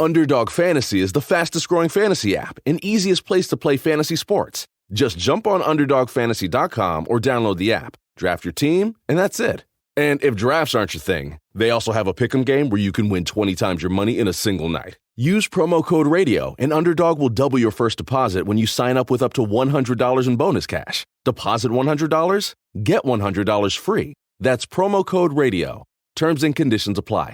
Underdog Fantasy is the fastest growing fantasy app and easiest place to play fantasy sports. Just jump on UnderdogFantasy.com or download the app, draft your team, and that's it. And if drafts aren't your thing, they also have a pick'em game where you can win 20 times your money in a single night. Use promo code RADIO, and Underdog will double your first deposit when you sign up with up to $100 in bonus cash. Deposit $100, get $100 free. That's promo code RADIO. Terms and conditions apply.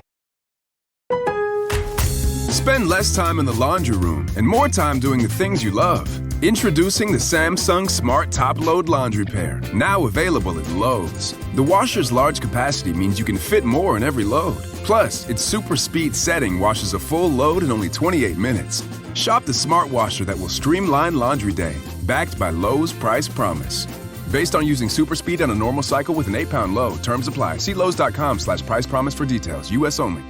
Spend less time in the laundry room and more time doing the things you love. Introducing the Samsung Smart Top Load Laundry Pair, now available at Lowe's. The washer's large capacity means you can fit more in every load. Plus, its super speed setting washes a full load in only 28 minutes. Shop the smart washer that will streamline laundry day, backed by Lowe's Price Promise. Based on using super speed on a normal cycle with an 8-pound load. Terms apply. See Lowe's.com/price promise for details. U.S. only.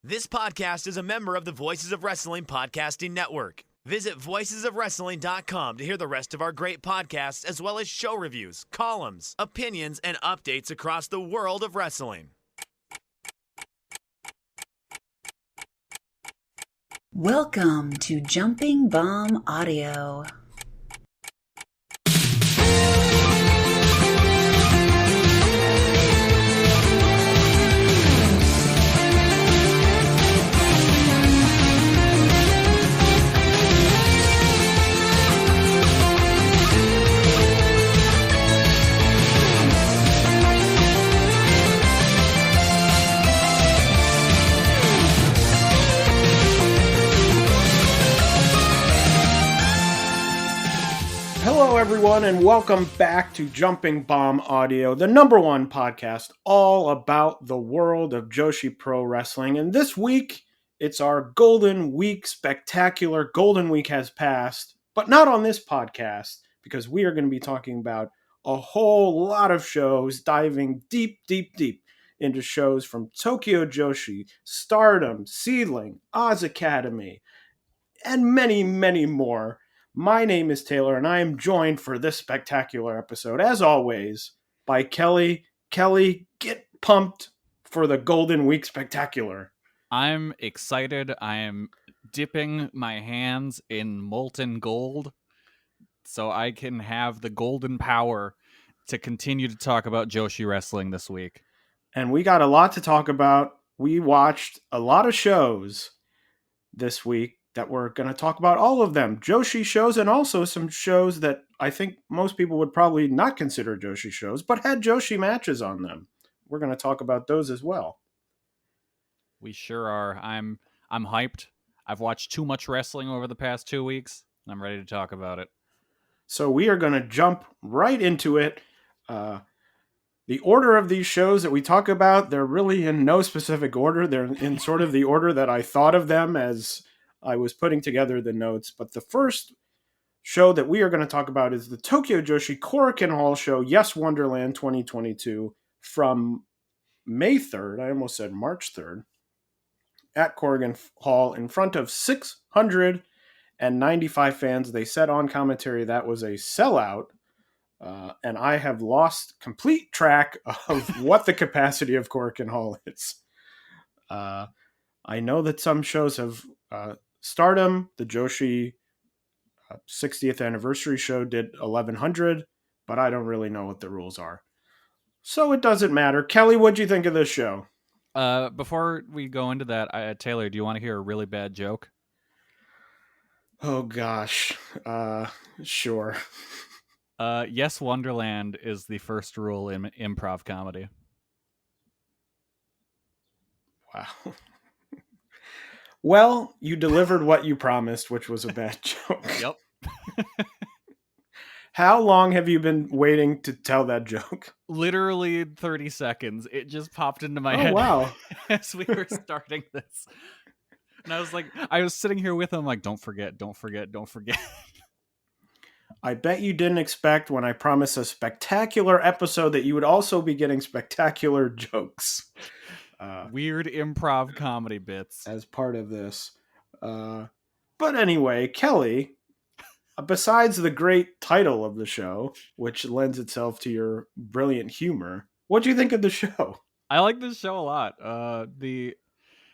This podcast is a member of the Voices of Wrestling Podcasting Network. Visit voicesofwrestling.com to hear the rest of our great podcasts, as well as show reviews, columns, opinions, and updates across the world of wrestling. Welcome to Jumping Bomb Audio. Hello, everyone, and welcome back to Jumping Bomb Audio, the #1 podcast all about the world of Joshi Pro Wrestling. And this week, it's our Golden Week spectacular. Golden Week has passed, but not on this podcast, because we are going to be talking about a whole lot of shows, diving deep into shows from Tokyo Joshi, Stardom, SEAdLINNG, Oz Academy, and many, many more. My name is Taylor, and I am joined for this spectacular episode, as always, by Kelly. Kelly, get pumped for the Golden Week Spectacular. I'm excited. I am dipping my hands in molten gold so I can have the golden power to continue to talk about Joshi wrestling this week. And we got a lot to talk about. We watched a lot of shows this week that we're going to talk about, all of them. Joshi shows, and also some shows that I think most people would probably not consider Joshi shows, but had Joshi matches on them. We're going to talk about those as well. We sure are. I'm hyped. I've watched too much wrestling over the past 2 weeks. I'm ready to talk about it. So we are going to jump right into it. The order of these shows that we talk about, they're really in no specific order. They're in sort of the order that I thought of them as I was putting together the notes. But the first show that we are going to talk about is the Tokyo Joshi Korakuen Hall show, Yes Wonderland 2022, from May 3rd, I almost said March 3rd, at Korakuen Hall in front of 695 fans. They said on commentary that was a sellout, and I have lost complete track of what the capacity of Korakuen Hall is. I know that some shows have... Stardom, the Joshi 60th anniversary show, did 1,100, but I don't really know what the rules are. So it doesn't matter. Kelly, what'd you think of this show? Before we go into that, Taylor, do you want to hear a really bad joke? Oh, gosh. Sure. Yes, Wonderland is the first rule in improv comedy. Wow. Well, you delivered what you promised, which was a bad joke. Yep. How long have you been waiting to tell that joke? Literally 30 seconds. It just popped into my head. Oh, wow. As we were starting this. And I was sitting here with him like, don't forget. I bet you didn't expect when I promised a spectacular episode that you would also be getting spectacular jokes. Weird improv comedy bits as part of this. But anyway, Kelly, besides the great title of the show, which lends itself to your brilliant humor, what do you think of the show? I like this show a lot.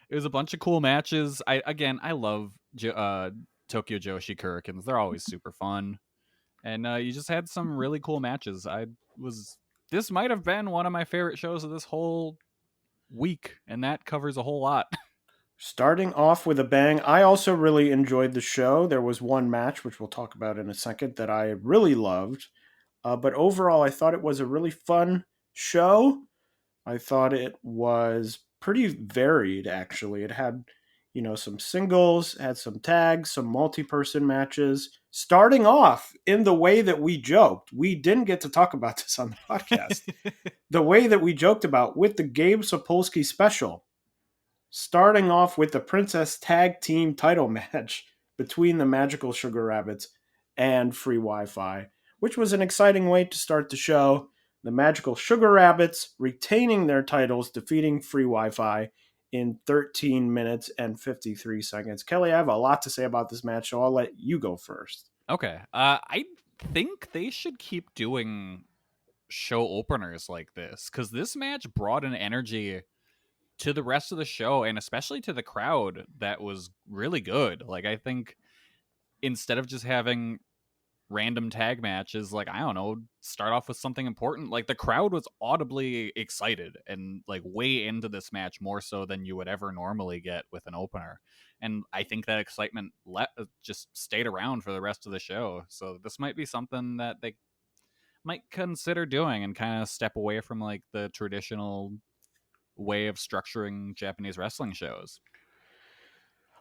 It was a bunch of cool matches. I love Tokyo Joshi Kurikens. They're always super fun. And you just had some really cool matches. This might have been one of my favorite shows of this whole week, and that covers a whole lot. Starting off with a bang. I also really enjoyed the show. There was one match, which we'll talk about in a second, that I really loved. But overall, I thought it was a really fun show. I thought it was pretty varied, actually. It had, some singles, had some tags, some multi-person matches. Starting off in the way that we joked. We didn't get to talk about this on the podcast. The way that we joked about with the Gabe Sapolsky special. Starting off with the Princess Tag Team title match between the Magical Sugar Rabbits and Free Wi-Fi, which was an exciting way to start the show. The Magical Sugar Rabbits retaining their titles, defeating Free Wi-Fi in 13 minutes and 53 seconds. Kelly, I have a lot to say about this match, so I'll let you go first. Okay. I think they should keep doing show openers like this, because this match brought an energy to the rest of the show, and especially to the crowd, that was really good. Like, I think instead of just having random tag matches, like, I don't know, start off with something important. Like, the crowd was audibly excited and like way into this match, more so than you would ever normally get with an opener. And I think that excitement just stayed around for the rest of the show. So this might be something that they might consider doing, and kind of step away from like the traditional way of structuring Japanese wrestling shows.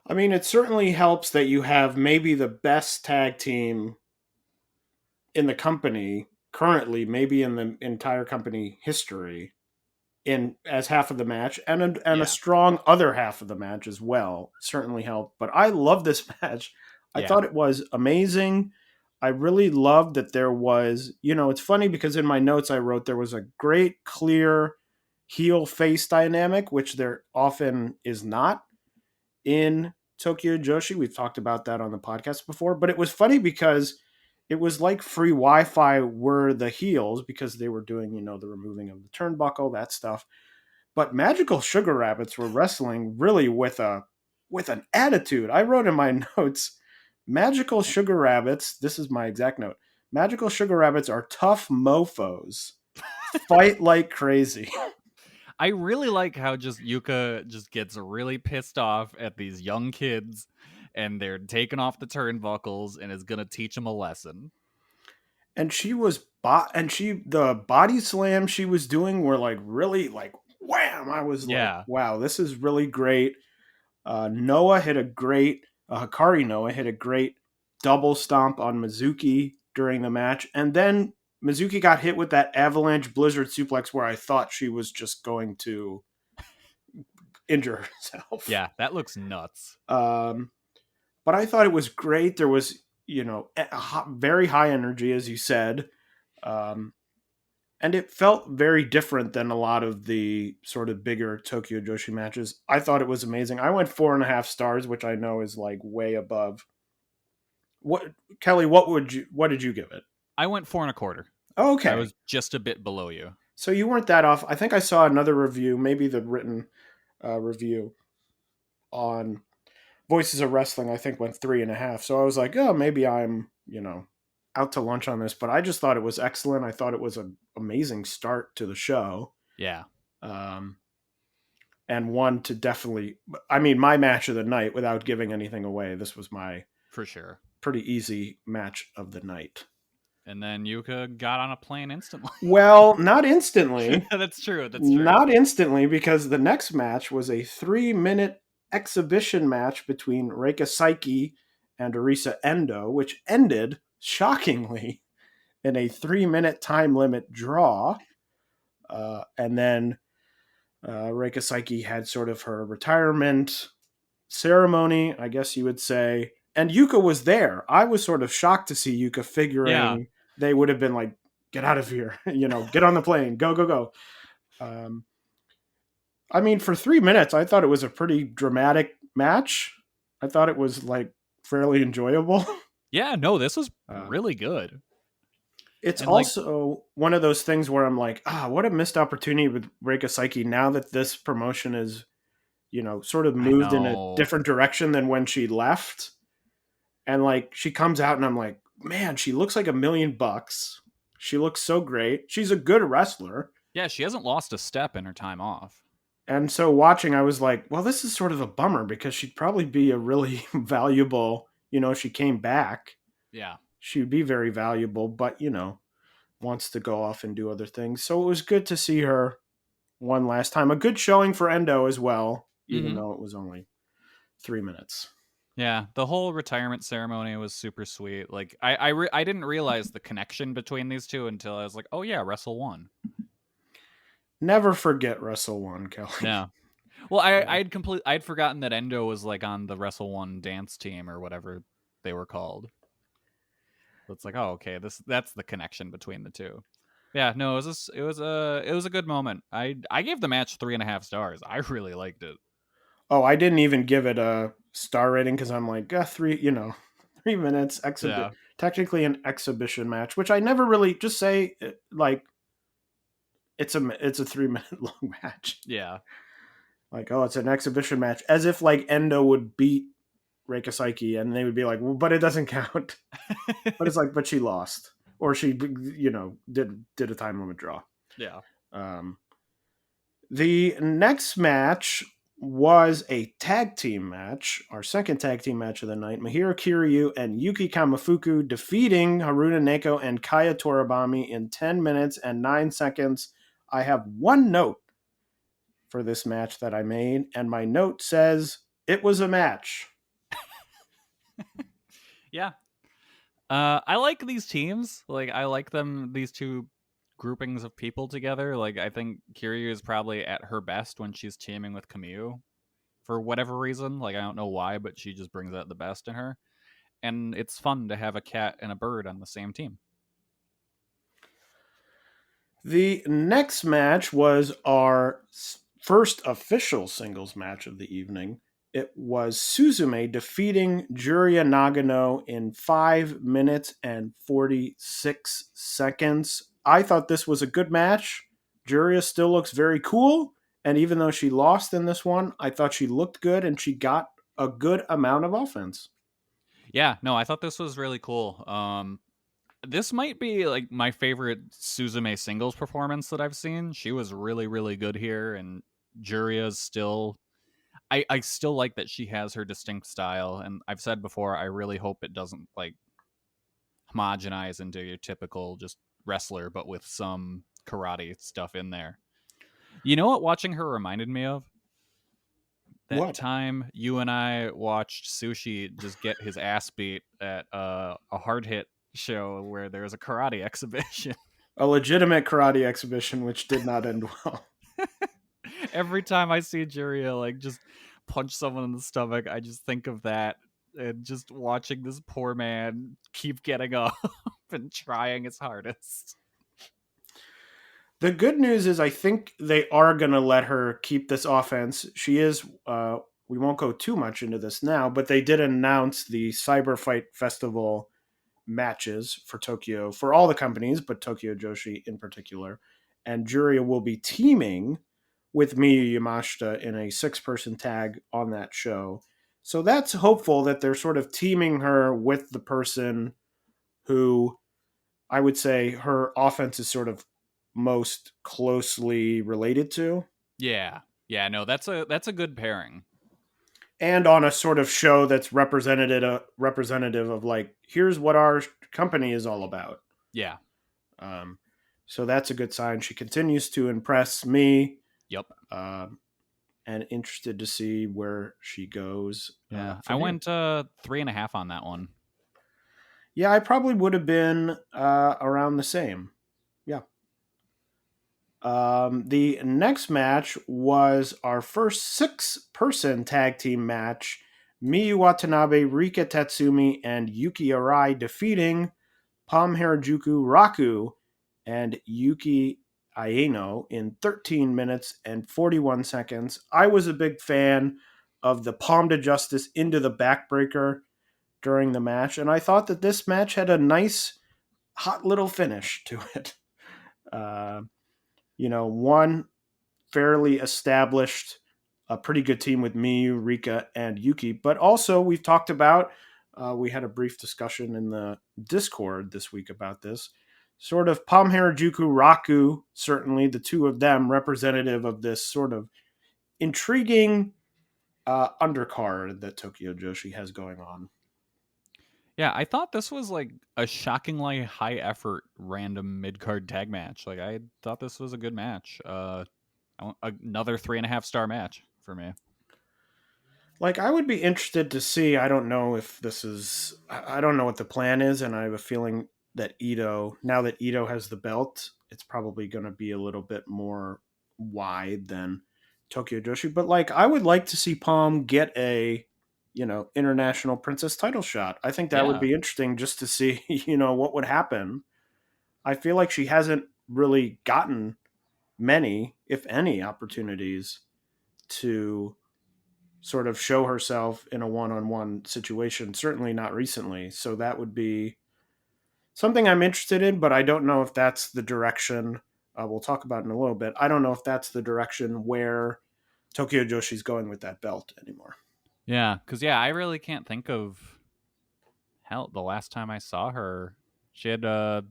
I mean, it certainly helps that you have maybe the best tag team in the company currently, maybe in the entire company history, in as half of the match, and a strong other half of the match as well. Certainly helped. But I love this match. I thought it was amazing. I really loved that there was, it's funny because in my notes I wrote there was a great, clear heel face dynamic, which there often is not in Tokyo Joshi. We've talked about that on the podcast before, but it was funny because it was like Free Wi-Fi were the heels because they were doing, the removing of the turnbuckle, that stuff. But Magical Sugar Rabbits were wrestling really with an attitude. I wrote in my notes, Magical Sugar Rabbits, this is my exact note, Magical Sugar Rabbits are tough mofos. Fight like crazy. I really like how just Yuka just gets really pissed off at these young kids, and they're taking off the turnbuckles, and is gonna teach them a lesson. And she was the body slam she was doing were like really like wham. I was like, wow, this is really great. Hikari Noah hit a great double stomp on Mizuki during the match, and then Mizuki got hit with that avalanche blizzard suplex where I thought she was just going to injure herself. Yeah, that looks nuts. But I thought it was great. There was, very high energy, as you said. And it felt very different than a lot of the sort of bigger Tokyo Joshi matches. I thought it was amazing. I went 4.5 stars, which I know is like way above. Kelly, what did you give it? I went 4.25. Oh, okay. I was just a bit below you. So you weren't that off. I think I saw another review, maybe the written review on Voices of Wrestling, I think went 3.5. So I was like, oh, maybe I'm, out to lunch on this. But I just thought it was excellent. I thought it was an amazing start to the show. Yeah. And one to definitely, my match of the night, without giving anything away, this was my, for sure, pretty easy match of the night. And then Yuka got on a plane instantly. Well, not instantly. That's true. Not instantly, because the next match was a 3-minute exhibition match between Reika Saiki and Arisa Endo, which ended, shockingly, in a 3-minute time limit draw. And then Reika Saiki had sort of her retirement ceremony, I guess you would say. And Yuka was there. I was sort of shocked to see Yuka, figuring they would have been like, get out of here, get on the plane, go, go, go. For 3 minutes, I thought it was a pretty dramatic match. I thought it was like fairly enjoyable. Yeah, no, this was really good. It's also one of those things where I'm like, what a missed opportunity with Reika Saiki now that this promotion is sort of I moved in a know. different direction than when she left. And like she comes out and I'm like, man, she looks like $1,000,000. She looks so great. She's a good wrestler. Yeah, she hasn't lost a step in her time off. And so watching, I was like, well, this is sort of a bummer because she'd probably be a really valuable, if she came back, Yeah. she would be very valuable, but, wants to go off and do other things. So it was good to see her one last time. A good showing for Endo as well, even though it was only 3 minutes. Yeah, the whole retirement ceremony was super sweet. Like, I didn't realize the connection between these two until I was like, oh yeah, Wrestle 1. Never forget Wrestle 1, Kelly. Yeah. Well, I'd forgotten that Endo was like on the Wrestle 1 dance team or whatever they were called. So it's like, oh, okay, that's the connection between the two. Yeah, no, it was a good moment. I gave the match 3.5 stars. I really liked it. Oh, I didn't even give it a star rating because I'm like, 3 minutes Yeah. technically an exhibition match, which I never really just say like it's a 3-minute long match. Yeah. Like, oh, it's an exhibition match, as if like Endo would beat Reika Saiki and they would be like, well, but it doesn't count. But it's like, but she lost, or she did a time limit draw. Yeah. The next match was a tag team match, our second tag team match of the night. Mahiro Kiryu and Yuki Kamifuku defeating Haruna Neko and Kaya Toribami in 10 minutes and 9 seconds. I have one note for this match that I made, and my note says it was a match. Yeah. I like these teams. Like, I like them, these two groupings of people together. Like, I think Kiryu is probably at her best when she's teaming with Kamyu for whatever reason. Like, I don't know why, but she just brings out the best in her. And it's fun to have a cat and a bird on the same team. The next match was our first official singles match of the evening. It was Suzume defeating Juria Nagano in 5 minutes and 46 seconds. I thought this was a good match. Juria still looks very cool, and even though she lost in this one, I thought she looked good and she got a good amount of offense. Yeah, no, I thought this was really cool. This might be like my favorite Suzume singles performance that I've seen. She was really, really good here, and Juria's still... I still like that she has her distinct style, and I've said before, I really hope it doesn't like homogenize into your typical just wrestler, but with some karate stuff in there. You know what watching her reminded me of? That time you and I watched Sushi just get his ass beat at a hard hit show where there was a karate exhibition. A legitimate karate exhibition, which did not end well. Every time I see Juria like just punch someone in the stomach, I just think of that and just watching this poor man keep getting up and trying his hardest. The good news is I think they are going to let her keep this offense. She is, we won't go too much into this now, but they did announce the Cyber Fight Festival matches for Tokyo, for all the companies, but Tokyo Joshi in particular. And Juria will be teaming with Miyu Yamashita in a 6-person tag on that show. So that's hopeful that they're sort of teaming her with the person who I would say her offense is sort of most closely related to. Yeah. Yeah, no, that's a good pairing. And on a sort of show that's representative of like, here's what our company is all about. Yeah. So that's a good sign. She continues to impress me. Yep. And interested to see where she goes. Yeah. I went 3.5 on that one. Yeah, I probably would have been around the same. Yeah. The next match was our first 6-person tag team match. Miyu Watanabe, Rika Tatsumi, and Yuki Arai defeating Pam Harajuku Raku and Yuki Aeno in 13 minutes and 41 seconds. I was a big fan of the Palm to Justice into the backbreaker during the match, and I thought that this match had a nice, hot little finish to it. One fairly established a pretty good team with Miyu, Rika, and Yuki. But also, we've talked about, we had a brief discussion in the Discord this week about this. Sort of Palm Harajuku, Raku, certainly the two of them representative of this sort of intriguing undercard that Tokyo Joshi has going on. Yeah, I thought this was like a shockingly high effort random mid card tag match. Like I thought this was a good match. Another 3.5-star match for me. Like, I would be interested to see. I don't know if this is. I don't know what the plan is, and I have a feeling that Ito, now that Ito has the belt, it's probably going to be a little bit more wide than Tokyo Joshi. But like, I would like to see Palm get a, international princess title shot. I think that would Yeah. be interesting just to see, what would happen. I feel like she hasn't really gotten many, if any, opportunities to sort of show herself in a one-on-one situation, certainly not recently. So that would be something I'm interested in, but I don't know if that's the direction. We'll talk about in a little bit. I don't know if that's the direction where Tokyo Joshi's going with that belt anymore. Yeah, because I really can't think of the last time I saw her. She had has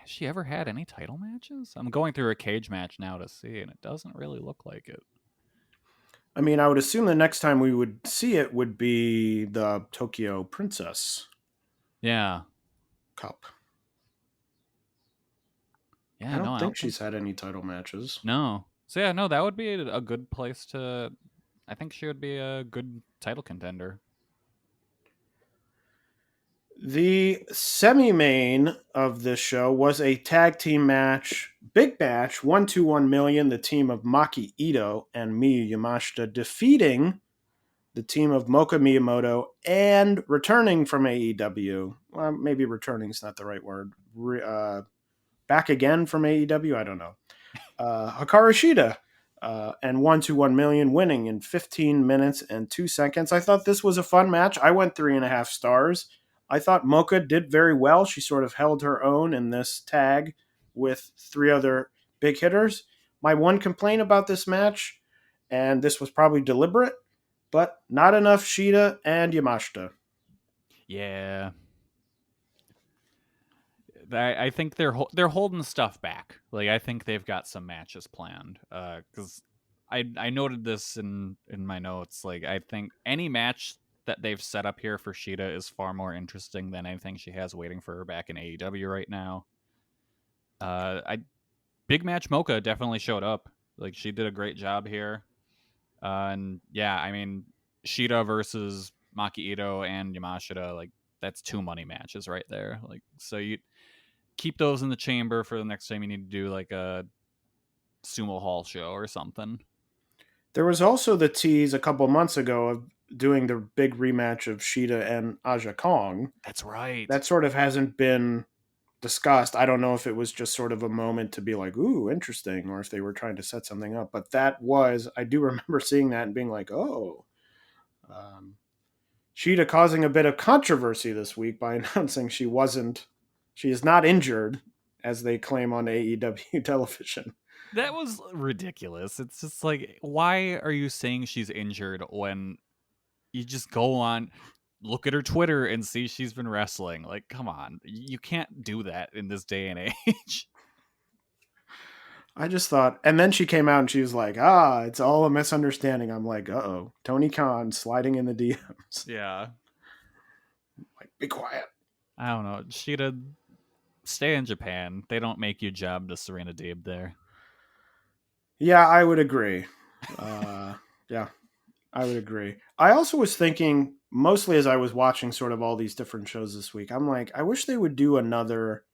she ever had any title matches? I'm going through a cage match now to see, and it doesn't really look like it. I mean, I would assume the next time we would see it would be the Tokyo Princess Yeah. Cup. Yeah, I don't I think don't she's had any title matches. No. So yeah, no, that would be a good place to. I think she would be a good title contender. The semi-main of this show was a tag team match, big match, 1-2-1 million, the team of Maki Ito and Miyu Yamashita defeating the team of Moka Miyamoto and returning from AEW. Well, maybe returning is not the right word. Back again from AEW? I don't know. Hikaru Shida and 1-2-1 million winning in 15 minutes and 2 seconds. I thought this was a fun match. I went 3.5 stars. I thought Moka did very well. She sort of held her own in this tag with 3 other big hitters. My one complaint about this match, and this was probably deliberate, but not enough Shida and Yamashita. Yeah. I think they're holding stuff back. Like I think they've got some matches planned. Because I noted this in my notes. Like I think any match that they've set up here for Shida is far more interesting than anything she has waiting for her back in AEW right now. Big match Mocha definitely showed up. Like she did a great job here. And yeah, I mean Shida versus Maki Ito and Yamashita, like that's 2 money matches right there. Like so you keep those in the chamber for the next time you need to do like a sumo hall show or something. There was also the tease a couple months ago of doing the big rematch of Shida and Aja Kong. That's right. That sort of hasn't been discussed. I don't know if it was just sort of a moment to be like, ooh, interesting, or if they were trying to set something up. But that was, I do remember seeing that and being like, oh. Shida causing a bit of controversy this week by announcing she is not injured, as they claim on AEW television. That was ridiculous. It's just like, why are you saying she's injured when you just go on, look at her Twitter and see she's been wrestling? Like, come on. You can't do that in this day and age. I just thought, and then she came out and she was like, it's all a misunderstanding. I'm like, uh-oh, Tony Khan sliding in the DMs. Yeah. Like, be quiet. I don't know. Shida, stay in Japan. They don't make you job to Serena Deeb there. Yeah, I would agree. Yeah, I would agree. I also was thinking, mostly as I was watching sort of all these different shows this week, I'm like, I wish they would do another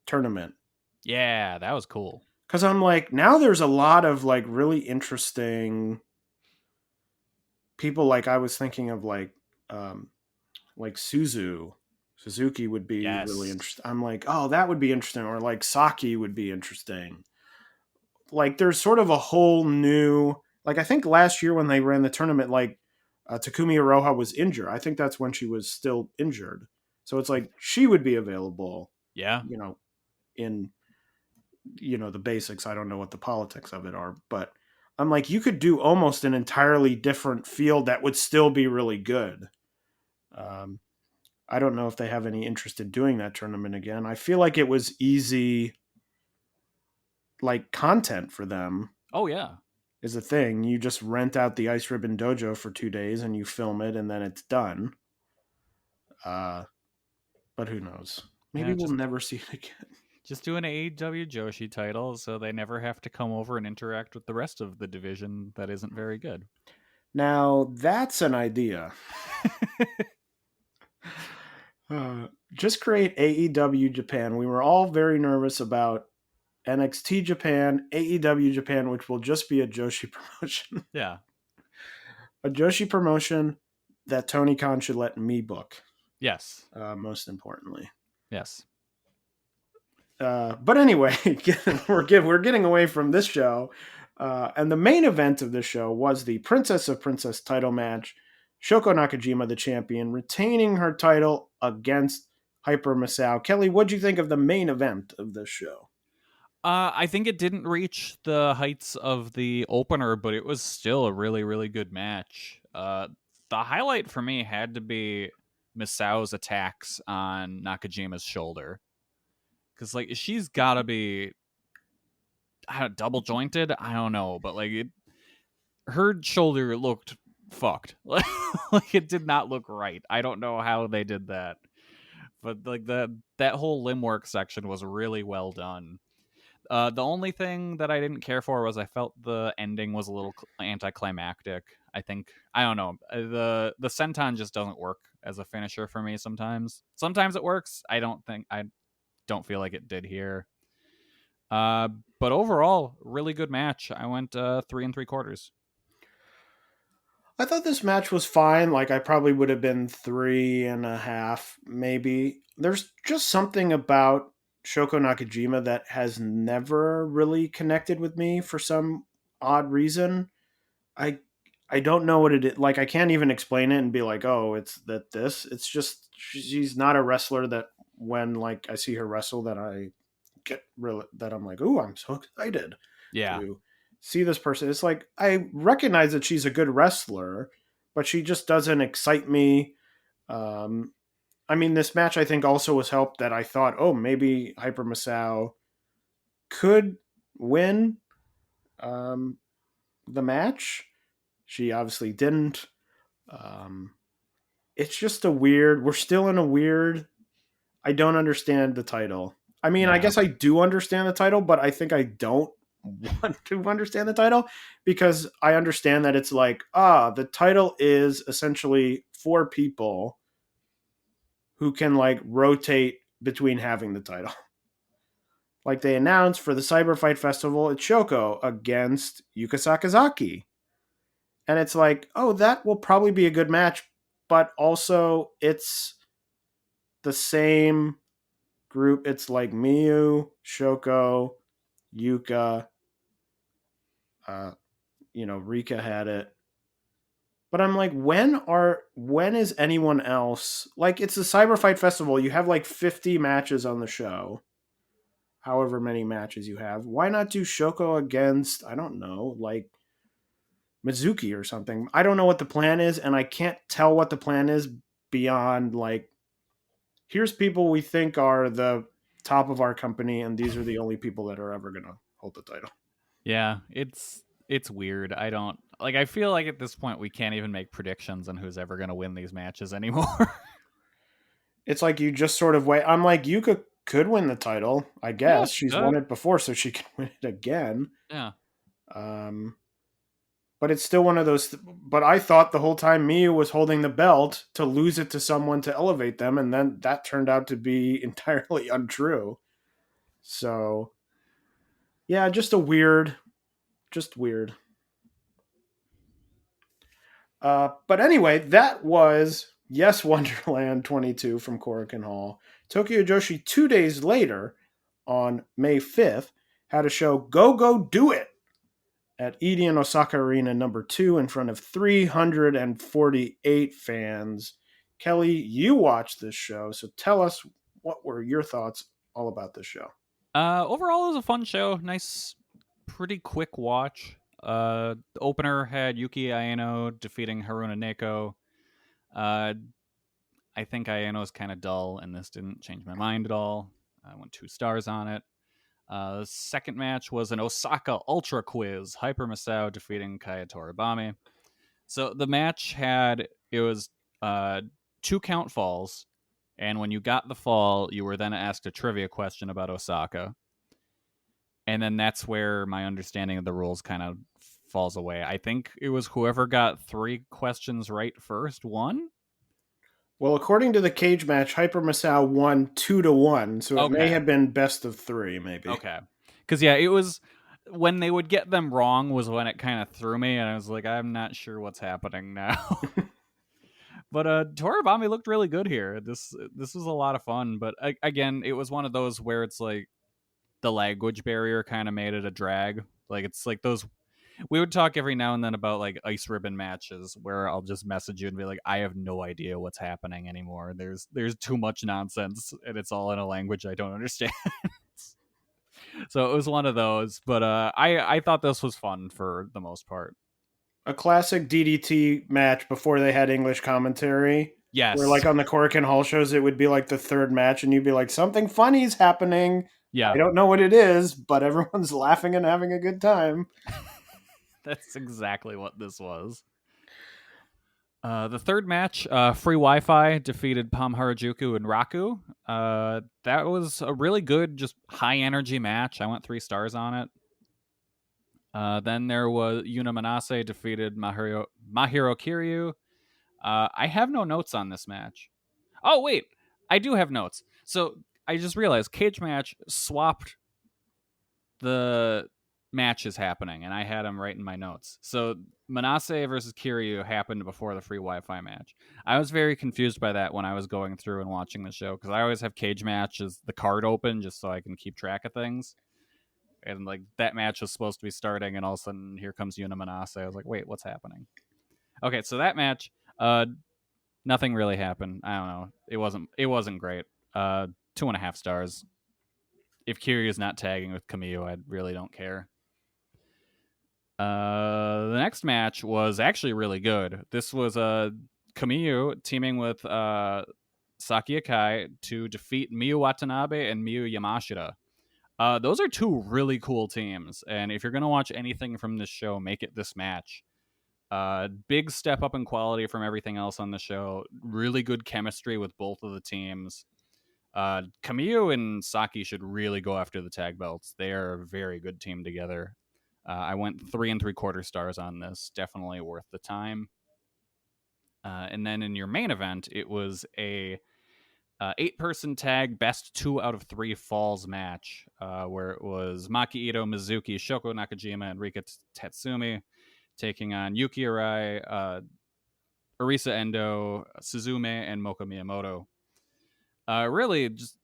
tournament. Yeah, that was cool. Because I'm like, now there's a lot of like really interesting people. Like I was thinking of like Suzuki would be really interesting. I'm like, oh, that would be interesting. Or like Saki would be interesting. Like there's sort of a whole new, like I think last year when they ran the tournament, like Takumi Iroha was injured. I think that's when she was still injured. So it's like she would be available. Yeah. In the basics. I don't know what the politics of it are, but I'm like, you could do almost an entirely different field that would still be really good. I don't know if they have any interest in doing that tournament again. I feel like it was easy, like content for them. Oh yeah. Is a thing. You just rent out the Ice Ribbon Dojo for 2 days and you film it and then it's done. But who knows? Maybe we'll never see it again. Just do an AEW Joshi title so they never have to come over and interact with the rest of the division that isn't very good. Now, that's an idea. Just create AEW Japan. We were all very nervous about NXT Japan, AEW Japan, which will just be a Joshi promotion. Yeah. A Joshi promotion that Tony Khan should let me book. Yes. Most importantly. Yes. But anyway, we're getting away from this show. And the main event of this show was the Princess of Princess title match. Shoko Nakajima, the champion, retaining her title against Hyper Misao. Kelly, what'd you think of the main event of this show? I think it didn't reach the heights of the opener, but it was still a really, really good match. The highlight for me had to be Misao's attacks on Nakajima's shoulder. Because, like, she's got to be double jointed. I don't know, but like her shoulder looked fucked. Like it did not look right. I don't know how they did that, but like that whole limb work section was really well done. The only thing that I didn't care for was I felt the ending was a little anticlimactic. I don't know. The senton just doesn't work as a finisher for me sometimes. Sometimes it works. I don't feel like it did here. But overall, really good match. I went 3 3/4. I thought this match was fine. Like, I probably would have been 3.5, maybe. There's just something about Shoko Nakajima that has never really connected with me for some odd reason. I don't know what it is. Like, I can't even explain it and be like, oh, it's this. It's just she's not a wrestler that when like I see her wrestle that I get really that I'm like, oh, I'm so excited. Yeah. To see this person. It's like I recognize that she's a good wrestler, but she just doesn't excite me. I mean, this match I think also was helped that I thought, oh, maybe Hyper Misao could win the match. She obviously didn't. It's just we're still in a weird, I don't understand the title. I mean, I guess I do understand the title, but I think I don't want to understand the title because I understand that it's like, the title is essentially 4 people who can like rotate between having the title. Like they announced for the Cyber Fight Festival, it's Shoko against Yuka Sakazaki. And it's like, oh, that will probably be a good match, but also it's the same group. It's like Miyu, Shoko, Yuka, Rika had it. But I'm like, when is anyone else? Like, it's the Cyber Fight Festival. You have like 50 matches on the show. However many matches you have. Why not do Shoko against, I don't know, like Mizuki or something? I don't know what the plan is, and I can't tell what the plan is beyond like, here's people we think are the top of our company, and these are the only people that are ever going to hold the title. Yeah, it's weird. I feel like at this point we can't even make predictions on who's ever going to win these matches anymore. It's like you just sort of wait. I'm like, Yuka could win the title, I guess. Yeah, she's won it before, so she can win it again. Yeah. But it's still one of those. But I thought the whole time Miyu was holding the belt to lose it to someone to elevate them, and then that turned out to be entirely untrue. So, yeah, just weird. But anyway, that was Yes Wonderland 22 from Korakuen Hall. Tokyo Joshi 2 days later, on May 5th, had a show Go Go Do It at Edion Osaka Arena number 2 in front of 348 fans. Kelly, you watched this show, so tell us what were your thoughts all about this show. Overall, it was a fun show. Nice, pretty quick watch. The opener had Yuki Aino defeating Haruna Neko. I think Aino's kind of dull, and this didn't change my mind at all. I went 2 stars on it. The second match was an Osaka Ultra Quiz. Hyper Masao defeating Kaya Toribami. So the match it was 2 count falls, and when you got the fall, you were then asked a trivia question about Osaka. And then that's where my understanding of the rules kind of falls away. I think it was whoever got 3 questions right first won. Well, according to the cage match, Hyper Masao won 2-1, so it may have been best of 3, maybe. Okay. Because, yeah, it was when they would get them wrong was when it kind of threw me, and I was like, I'm not sure what's happening now. But Toribami looked really good here. This was a lot of fun, but again, it was one of those where it's like the language barrier kind of made it a drag. Like, it's like those... We would talk every now and then about like ice ribbon matches where I'll just message you and be like, I have no idea what's happening anymore. There's too much nonsense and it's all in a language I don't understand. So it was one of those, but I thought this was fun for the most part. A classic DDT match before they had English commentary. Yes. Where like on the Korakuen Hall shows, it would be like the third match and you'd be like, something funny's happening. Yeah. I don't know what it is, but everyone's laughing and having a good time. That's exactly what this was. The third match, Free Wi-Fi defeated Pam Harajuku and Raku. That was a really good, just high-energy match. I went 3 stars on it. Then there was Yuna Manase defeated Mahiro Kiryu. I have no notes on this match. Oh, wait. I do have notes. So I just realized cage match swapped the matches happening, and I had them right in my notes. So Manase versus Kiryu happened before the free Wi-Fi match. I was very confused by that when I was going through and watching the show, because I always have cage matches, the card open, just so I can keep track of things. And like that match was supposed to be starting, and all of a sudden here comes Yuna Manase. I was like, wait, what's happening? Okay, so that match, nothing really happened. I don't know. It wasn't great. 2.5 stars. If Kiryu's not tagging with Kamiyu, I really don't care. The next match was actually really good. This was Kamiyu teaming with Saki Akai to defeat Miyu Watanabe and Miyu Yamashita. Those are 2 really cool teams, and if you're going to watch anything from this show, make it this match. Big step up in quality from everything else on the show. Really good chemistry with both of the teams. Kamiyu and Saki should really go after the tag belts. They are a very good team together. I went 3 3/4 stars on this. Definitely worth the time. And then in your main event, it was a 8-person tag best 2 out of 3 falls match, where it was Maki Ito, Mizuki, Shoko Nakajima, and Rika Tatsumi taking on Yuki Arai, Arisa Endo, Suzume, and Moka Miyamoto. Really just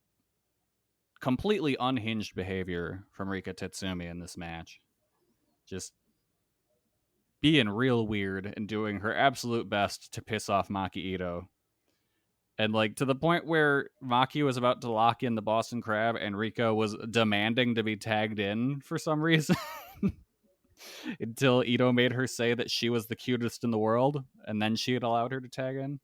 completely unhinged behavior from Rika Tatsumi in this match. Just being real weird and doing her absolute best to piss off Maki Ito. And like to the point where Maki was about to lock in the Boston Crab and Rika was demanding to be tagged in for some reason. Until Ito made her say that she was the cutest in the world, and then she had allowed her to tag in.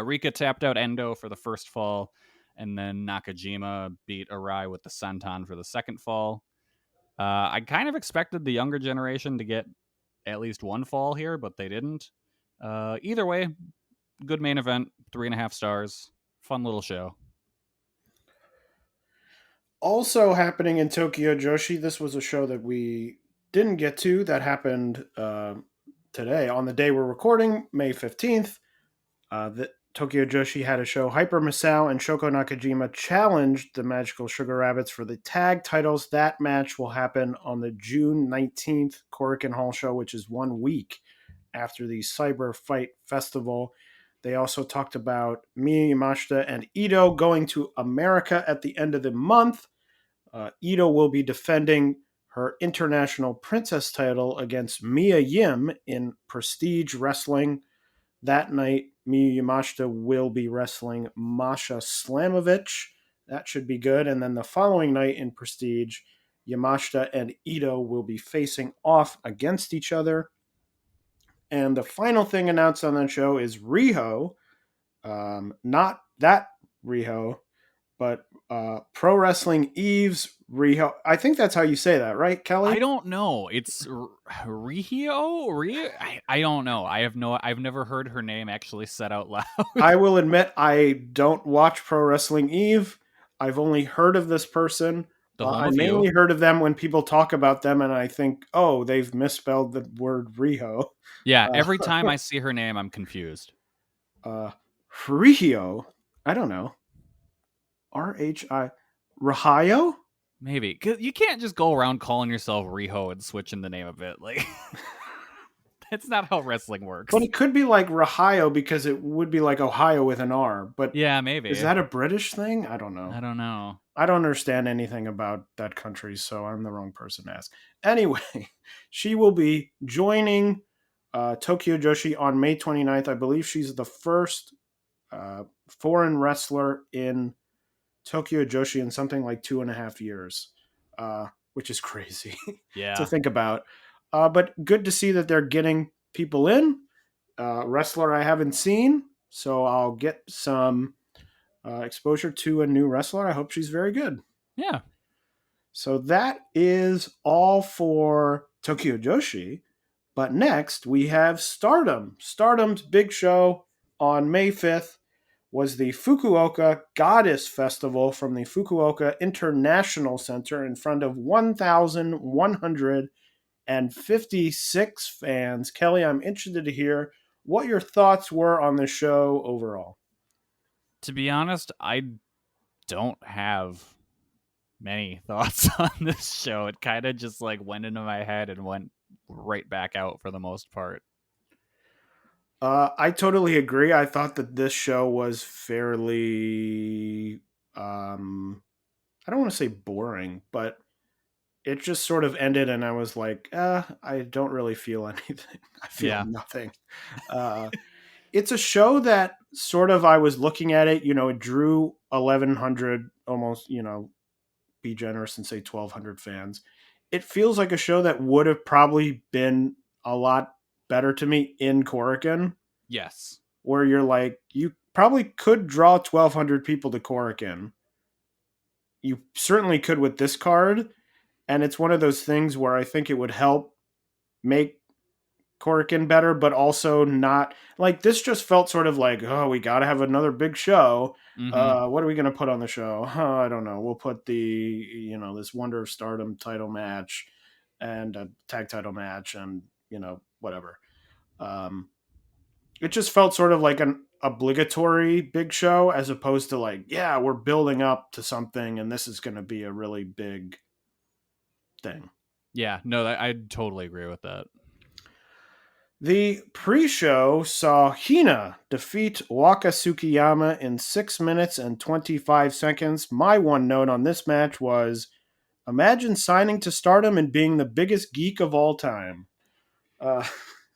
Rika tapped out Endo for the first fall, and then Nakajima beat Arai with the senton for the second fall. I kind of expected the younger generation to get at least 1 fall here, but they didn't. Either way, good main event, 3.5 stars. Fun little show. Also happening in Tokyo Joshi, this was a show that we didn't get to that happened today. On the day we're recording, May 15th, the Tokyo Joshi had a show. Hyper Masao and Shoko Nakajima challenged the Magical Sugar Rabbits for the tag titles. That match will happen on the June 19th Korakuen Hall show, which is 1 week after the Cyber Fight Festival. They also talked about Miyu Yamashita and Ito going to America at the end of the month. Ito will be defending her International Princess title against Mia Yim in Prestige Wrestling. That night, Miyu Yamashita will be wrestling Masha Slamovich. That should be good. And then the following night in Prestige, Yamashita and Ito will be facing off against each other. And the final thing announced on that show is Riho. Not that Riho, but Pro Wrestling Eve's Riho. I think that's how you say that, right, Kelly? I don't know. It's Rihio? I don't know. I've never heard her name actually said out loud. I will admit I don't watch Pro Wrestling Eve. I've only heard of this person. I mainly heard of them when people talk about them, and I think, oh, they've misspelled the word Riho. Yeah, every time I see her name, I'm confused. Rihio? I don't know. R-H-I... Rahio? Maybe. 'Cause you can't just go around calling yourself Riho and switching the name of it. Like, that's not how wrestling works. But it could be like Rahio because it would be like Ohio with an R. But yeah, maybe. Is that a British thing? I don't know. I don't know. I don't understand anything about that country, so I'm the wrong person to ask. Anyway, she will be joining Tokyo Joshi on May 29th. I believe she's the first foreign wrestler in Tokyo Joshi in something like 2.5 years, which is crazy to think about. But good to see that they're getting people in. Wrestler I haven't seen, so I'll get some exposure to a new wrestler. I hope she's very good. Yeah. So that is all for Tokyo Joshi. But next we have Stardom. Stardom's big show on May 5th was the Fukuoka Goddess Festival from the Fukuoka International Center in front of 1,156 fans. Kelly, I'm interested to hear what your thoughts were on the show overall. To be honest, I don't have many thoughts on this show. It kind of just like went into my head and went right back out for the most part. I totally agree. I thought that this show was fairly, I don't want to say boring, but it just sort of ended and I was like, I don't really feel anything. I feel nothing. It's a show that sort of, I was looking at it, it drew 1,100, almost, be generous and say 1,200 fans. It feels like a show that would have probably been a lot better to me in Korakuen. Yes. Where you're like, you probably could draw 1,200 people to Korakuen. You certainly could with this card. And it's one of those things where I think it would help make Korakuen better, but also not like this just felt sort of like, oh, we got to have another big show. Mm-hmm. What are we going to put on the show? I don't know. We'll put this Wonder of Stardom title match and a tag title match and, whatever. It just felt sort of like an obligatory big show as opposed to like, yeah, we're building up to something and this is going to be a really big thing. Yeah, no, I totally agree with that. The pre-show saw Hina defeat Waka Tsukiyama in 6 minutes and 25 seconds. My one note on this match was, imagine signing to Stardom and being the biggest geek of all time.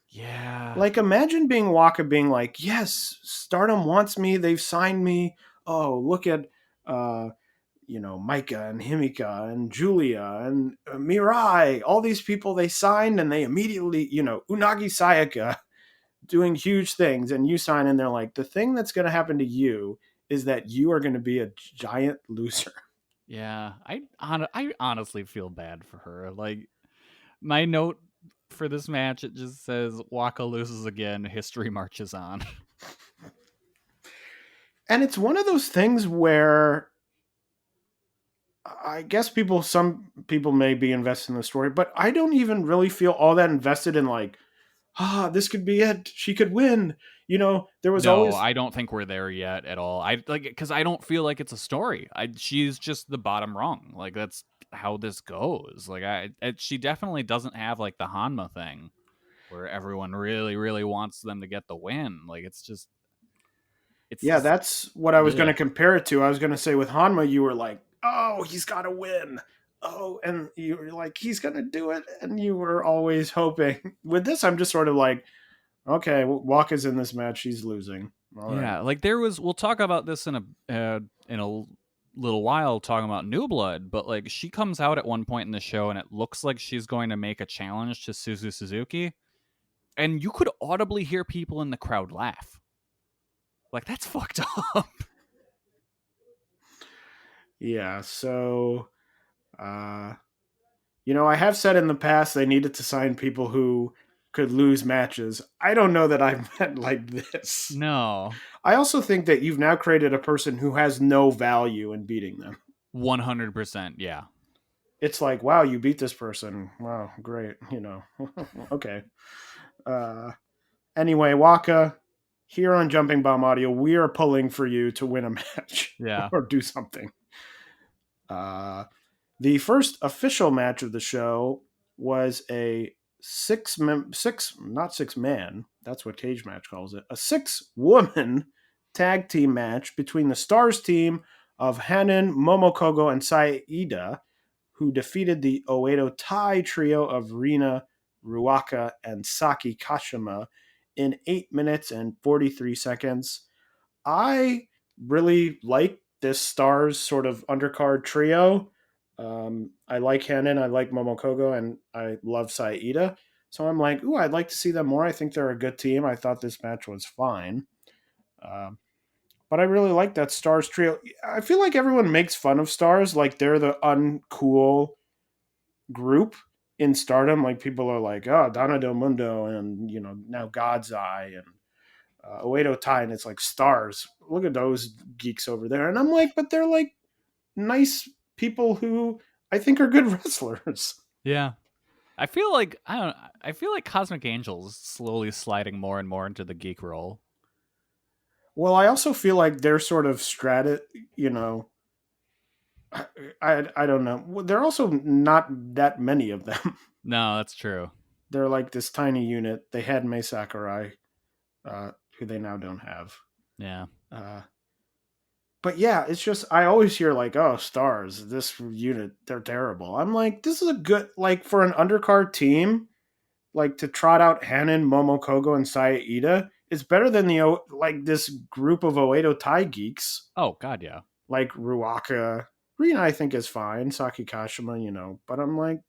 Yeah. Like, imagine being Waka being like, yes, Stardom wants me. They've signed me. Oh, look at, Micah and Himika and Julia and Mirai. All these people they signed and they immediately, Unagi Sayaka doing huge things. And you sign and they're like, the thing that's going to happen to you is that you are going to be a giant loser. Yeah. I honestly feel bad for her. Like, my note for this match, it just says Waka loses again, history marches on. And it's one of those things where I guess some people may be invested in the story, but I don't even really feel all that invested in like, this could be it. She could win. There was always. I don't think we're there yet at all. Because I don't feel like it's a story. She's just the bottom rung. Like, that's how this goes. Like, she definitely doesn't have like the Hanma thing where everyone really, really wants them to get the win. Like, it's just. That's what I was going to compare it to. I was going to say with Hanma, you were like, oh, he's got to win. Oh, and you were like, he's going to do it. And you were always hoping. With this, I'm just sort of like, okay, Waka's in this match. She's losing. All right. Like we'll talk about this in a little while talking about New Blood, but like she comes out at one point in the show and it looks like she's going to make a challenge to Suzu Suzuki, and you could audibly hear people in the crowd laugh. Like, that's fucked up. Yeah, so I have said in the past they needed to sign people who could lose matches. I don't know that I've met like this. No. I also think that you've now created a person who has no value in beating them. 100%, yeah. It's like, wow, you beat this person. Wow, great. Okay. Anyway, Waka, here on Jumping Bomb Audio, we are pulling for you to win a match. Yeah. Or do something. The first official match of the show was a not six man, that's what Cage Match calls it, a 6-woman tag team match between the Stars team of Hanan, Momokogo, and Saida, who defeated the Oedo Tai trio of Rina, Ruaka, and Saki Kashima in 8 minutes and 43 seconds. I really like this Stars sort of undercard trio. I like Hanan, I like Momokogo, and I love Saida. So I'm like, ooh, I'd like to see them more. I think they're a good team. I thought this match was fine. But I really like that Stars trio. I feel like everyone makes fun of Stars, like they're the uncool group in Stardom. Like people are like, oh, Donna Del Mundo, and now God's Eye, and Oedo Tai, and it's like Stars. Look at those geeks over there. And I'm like, but they're like nice people who I think are good wrestlers. Yeah. I feel like Cosmic Angels slowly sliding more and more into the geek role. Well, I also feel like they're sort of I don't know. There are also not that many of them. No, that's true. They're like this tiny unit. They had Mei Sakurai, who they now don't have. Yeah. But yeah, it's just, I always hear like, oh, Stars, this unit, they're terrible. I'm like, this is a good, like for an undercard team, like to trot out Hanan, Momokogo, and Saida, it's better than this group of Oedo Tai geeks. Oh, God, yeah. Like Ruaka. Rina, I think, is fine. Saki Kashima, but I'm like,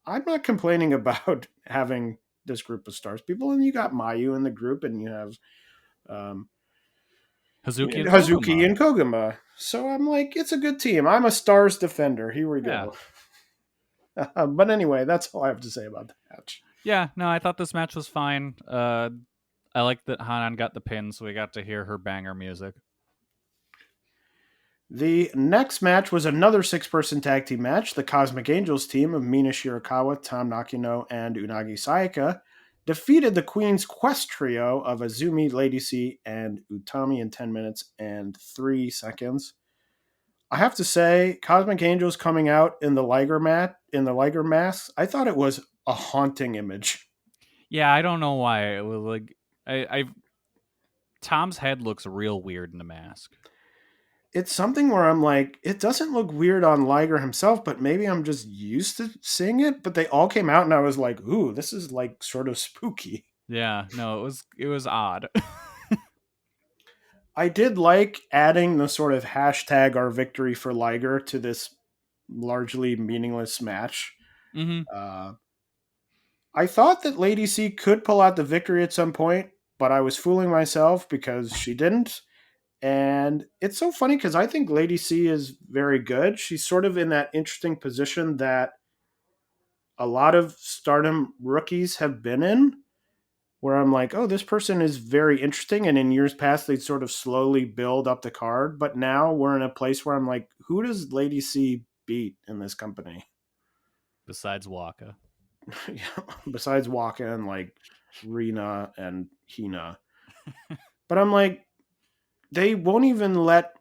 I'm not complaining about having this group of Stars people. And you got Mayu in the group, and you have Hazuki and Koguma. So I'm like, it's a good team. I'm a Stars defender. Here we go. Yeah. But anyway, that's all I have to say about the match. Yeah, no, I thought this match was fine. I like that Hanan got the pin, so we got to hear her banger music. The next match was another 6-person tag team match. The Cosmic Angels team of Mina Shirakawa, Tam Nakino, and Unagi Sayaka defeated the Queen's Quest trio of Azumi, Lady C, and Utami in 10 minutes and 3 seconds. I have to say, Cosmic Angels coming out in the Liger mask, I thought it was a haunting image. Yeah, I don't know why. It was like Tom's head looks real weird in the mask. It's something where I'm like, it doesn't look weird on Liger himself, but maybe I'm just used to seeing it. But they all came out and I was like, ooh, this is like sort of spooky. Yeah, no, it was odd. I did like adding the sort of hashtag our victory for Liger to this largely meaningless match. Mm-hmm. I thought that Lady C could pull out the victory at some point, but I was fooling myself because she didn't. And it's so funny because I think Lady C is very good. She's sort of in that interesting position that a lot of Stardom rookies have been in, where I'm like, oh, this person is very interesting. And in years past, they'd sort of slowly build up the card. But now we're in a place where I'm like, who does Lady C beat in this company? Besides Waka. Besides Waka and like Rina and Hina. But I'm like, they won't even let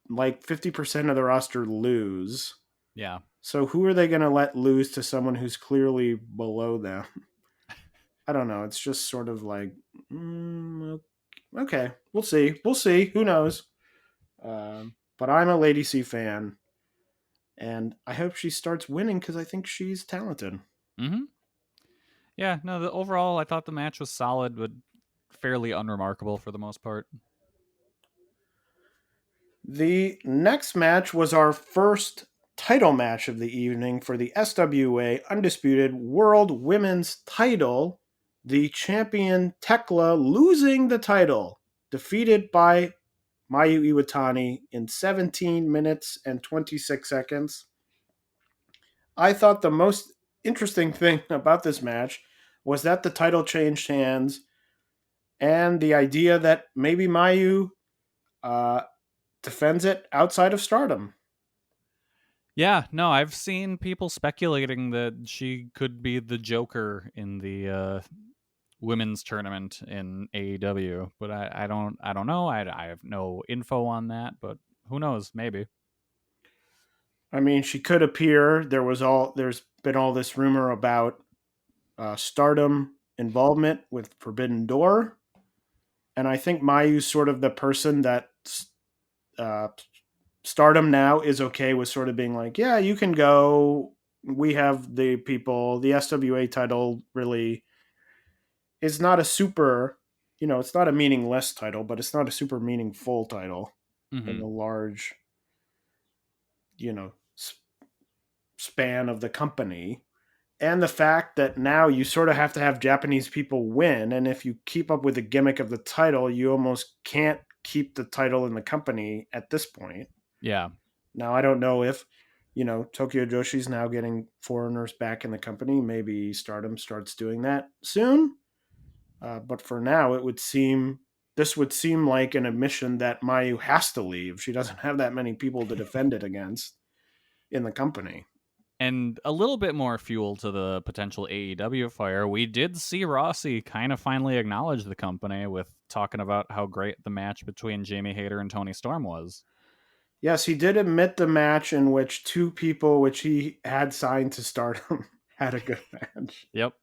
like 50% of the roster lose. Yeah. So who are they going to let lose to someone who's clearly below them? I don't know. It's just sort of like, okay, we'll see. We'll see. Who knows? But I'm a Lady C fan, and I hope she starts winning because I think she's talented. Mm-hmm. Yeah, no, overall, I thought the match was solid, but fairly unremarkable for the most part. The next match was our first title match of the evening for the SWA Undisputed World Women's title. The champion Tekla losing the title, defeated by Mayu Iwatani in 17 minutes and 26 seconds. I thought the most interesting thing about this match was that the title changed hands and the idea that maybe Mayu uh, defends it outside of Stardom. Yeah, no, I've seen people speculating that she could be the Joker in the women's tournament in AEW, but I don't know. I have no info on that, but who knows? Maybe. I mean, she could appear. There's been all this rumor about Stardom involvement with Forbidden Door, and I think Mayu's sort of the person that uh, Stardom now is okay with sort of being like, yeah, you can go. We have the people. The SWA title really is not a super, it's not a meaningless title, but it's not a super meaningful title in the large, you know, span of the company. And the fact that now you sort of have to have Japanese people win. And if you keep up with the gimmick of the title, you almost can't keep the title in the company at this point. Yeah. Now, I don't know if, Tokyo Joshi's now getting foreigners back in the company. Maybe Stardom starts doing that soon. But for now, this would seem like an admission that Mayu has to leave. She doesn't have that many people to defend it against in the company. And a little bit more fuel to the potential AEW fire. We did see Rossi kind of finally acknowledge the company with talking about how great the match between Jamie Hayter and Toni Storm was. Yes, he did admit the match in which two people which he had signed to Stardom had a good match. Yep.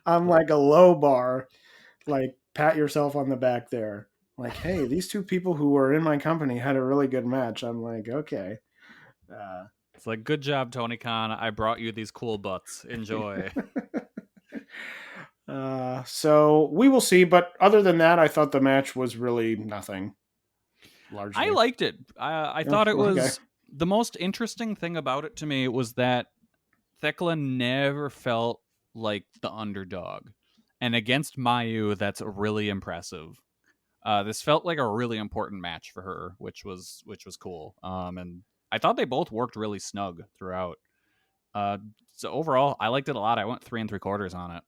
I'm like a low bar, like pat yourself on the back there. Like, hey, these two people who were in my company had a really good match. I'm like, okay. It's like, good job, Tony Khan. I brought you these cool butts. Enjoy. So we will see. But other than that, I thought the match was really nothing. Largely. I liked it. I thought it was the most interesting thing about it to me was that Thekla never felt like the underdog. And against Mayu, that's really impressive. This felt like a really important match for her, which was cool. And I thought they both worked really snug throughout. So overall, I liked it a lot. I went 3 3/4 on it.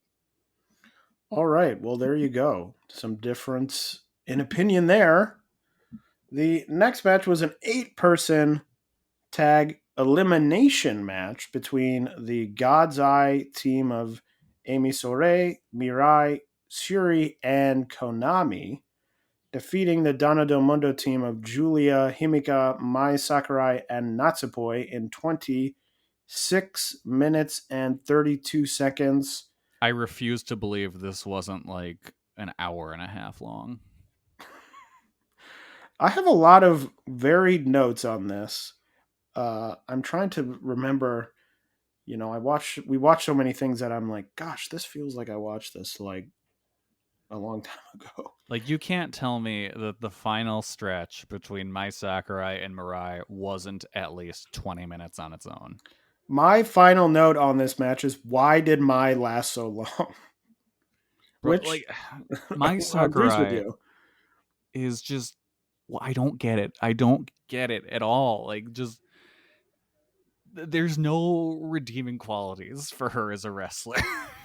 All right. Well, there you go. Some difference in opinion there. The next match was an 8-person tag elimination match between the God's Eye team of Amy Sourei, Mirai, Shuri, and Konami, defeating the Donna Del Mundo team of Julia, Himika, Mai Sakurai, and Natsupoi in 26 minutes and 32 seconds. I refuse to believe this wasn't like an hour and a half long. I have a lot of varied notes on this. I'm trying to remember, we watch so many things that I'm like, gosh, this feels like I watched this like a long time ago. Like, you can't tell me that the final stretch between Mai Sakurai and Mirai wasn't at least 20 minutes on its own. My final note on this match is, why did Mai last so long? Which, like, Mai Sakurai is just, well, I don't get it. I don't get it at all. Like, just, there's no redeeming qualities for her as a wrestler.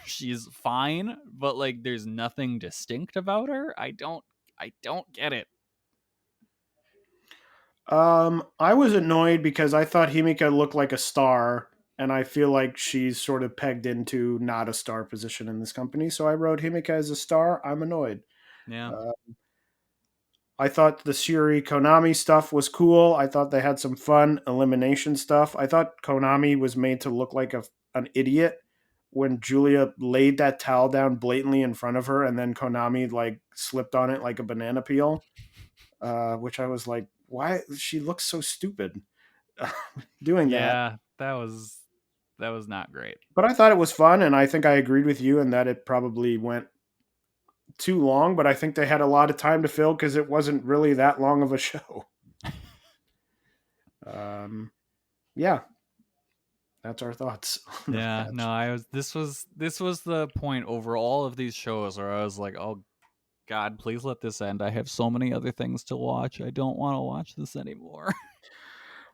She's fine, but like, there's nothing distinct about her. I don't get it. I was annoyed because I thought Himika looked like a star, and I feel like she's sort of pegged into not a star position in this company. So I wrote Himika as a star. I'm annoyed. Yeah. I thought the Shuri Konami stuff was cool. I thought they had some fun elimination stuff. I thought Konami was made to look like an idiot when Julia laid that towel down blatantly in front of her, and then Konami like slipped on it like a banana peel, which I was like, why? She looks so stupid doing that. Yeah, that was not great. But I thought it was fun, and I think I agreed with you in that it probably went too long, but I think they had a lot of time to fill because it wasn't really that long of a show. Yeah, that's our thoughts on the Yeah, match. no, this was the point over all of these shows where I was like, oh God, please let this end. I have so many other things to watch. I don't want to watch this anymore.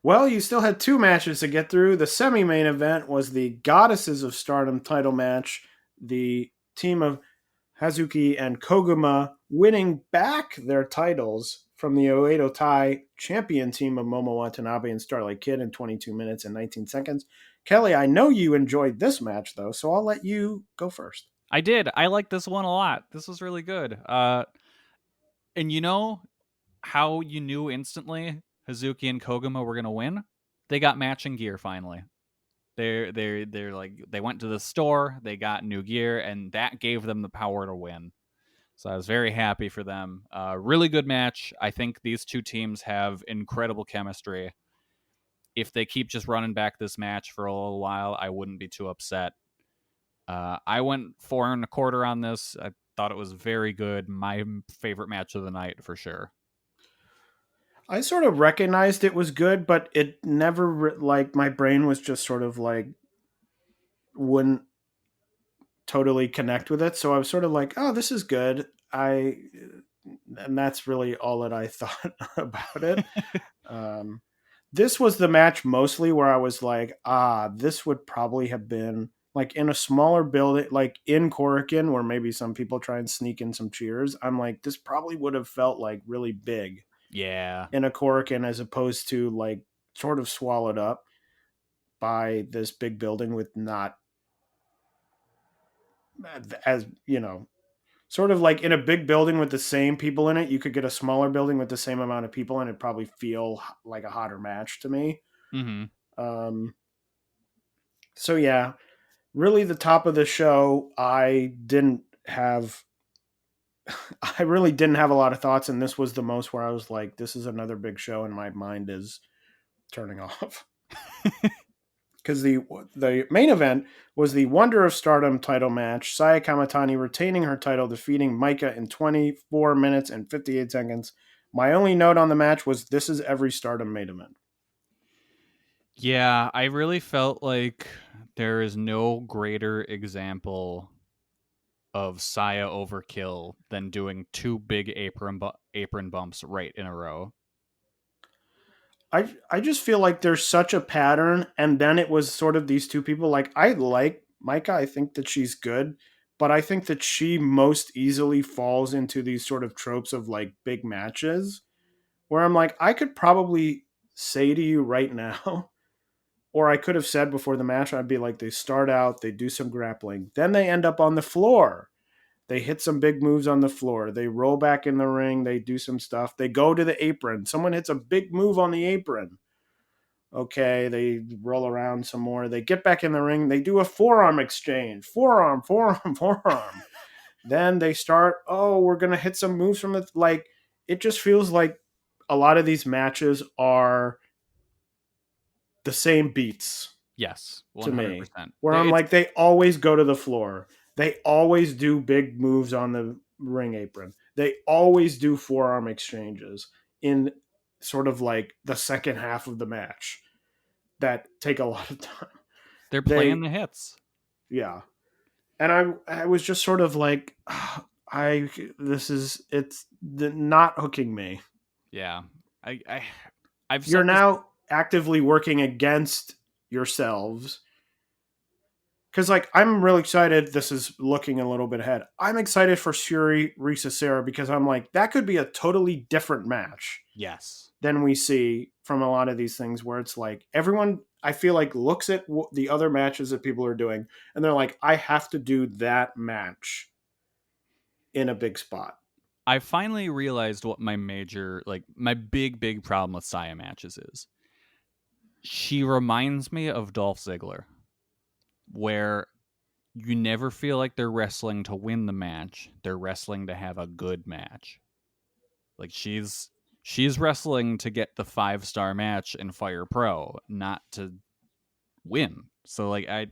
Well, you still had 2 matches to get through. The semi-main event was the Goddesses of Stardom title match. The team of Hazuki and Koguma winning back their titles from the Oedo Tai champion team of Momo Watanabe and Starlight Kid in 22 minutes and 19 seconds. Kelly, I know you enjoyed this match, though, so I'll let you go first. I did. I liked this one a lot. This was really good. And you know how you knew instantly Hazuki and Koguma were gonna win? They got matching gear finally. They're like they went to the store, they got new gear, and that gave them the power to win. So I was very happy for them. Really good match. I think these two teams have incredible chemistry. If they keep just running back this match for a little while, I wouldn't be too upset. I went 4.25 on this. I thought it was very good. My favorite match of the night for sure. I sort of recognized it was good, but it never, like, my brain was just sort of like, wouldn't totally connect with it. So I was sort of like, oh, this is good. And that's really all that I thought about it. This was the match mostly where I was like, this would probably have been like in a smaller building, like in Korakuen, where maybe some people try and sneak in some cheers. I'm like, this probably would have felt like really big Yeah. in a Korakuen as opposed to like sort of swallowed up by this big building with not, as you know, sort of like in a big building with the same people in it. You could get a smaller building with the same amount of people and it'd probably feel like a hotter match to me. Mm-hmm. So yeah, really the top of the show, I really didn't have a lot of thoughts, and this was the most where I was like, this is another big show and my mind is turning off. Because the main event was the Wonder of Stardom title match. Saya Kamatani retaining her title, defeating Maika in 24 minutes and 58 seconds. My only note on the match was this is every Stardom main event. Yeah, I really felt like there is no greater example of Saya overkill than doing 2 big apron bumps right in a row. I just feel like there's such a pattern, and then it was sort of these two people. Like, I like Maika, I think that she's good, but I think that she most easily falls into these sort of tropes of like big matches where I'm like, I could probably say to you right now, or I could have said before the match, I'd be like, they start out, they do some grappling, then they end up on the floor. They hit some big moves on the floor. They roll back in the ring. They do some stuff. They go to the apron. Someone hits a big move on the apron. Okay, they roll around some more. They get back in the ring. They do a forearm exchange. Forearm, forearm, forearm. Then they start, we're going to hit some moves from the, like, it just feels like a lot of these matches are the same beats. Yes, 100%. To me, where I'm like, they always go to the floor. They always do big moves on the ring apron. They always do forearm exchanges in sort of like the second half of the match that take a lot of time. They're playing the hits. Yeah. And I was just sort of like, it's not hooking me. Yeah. You're now actively working against yourselves. Because, like, I'm really excited. This is looking a little bit ahead. I'm excited for Shuri Risa Sera because I'm like, that could be a totally different match. Yes. Than we see from a lot of these things where it's like everyone, I feel like, looks at the other matches that people are doing and they're like, I have to do that match in a big spot. I finally realized what my big problem with Saya matches is. She reminds me of Dolph Ziggler, where you never feel like they're wrestling to win the match. They're wrestling to have a good match. Like she's wrestling to get the 5-star match in Fire Pro, not to win. So like I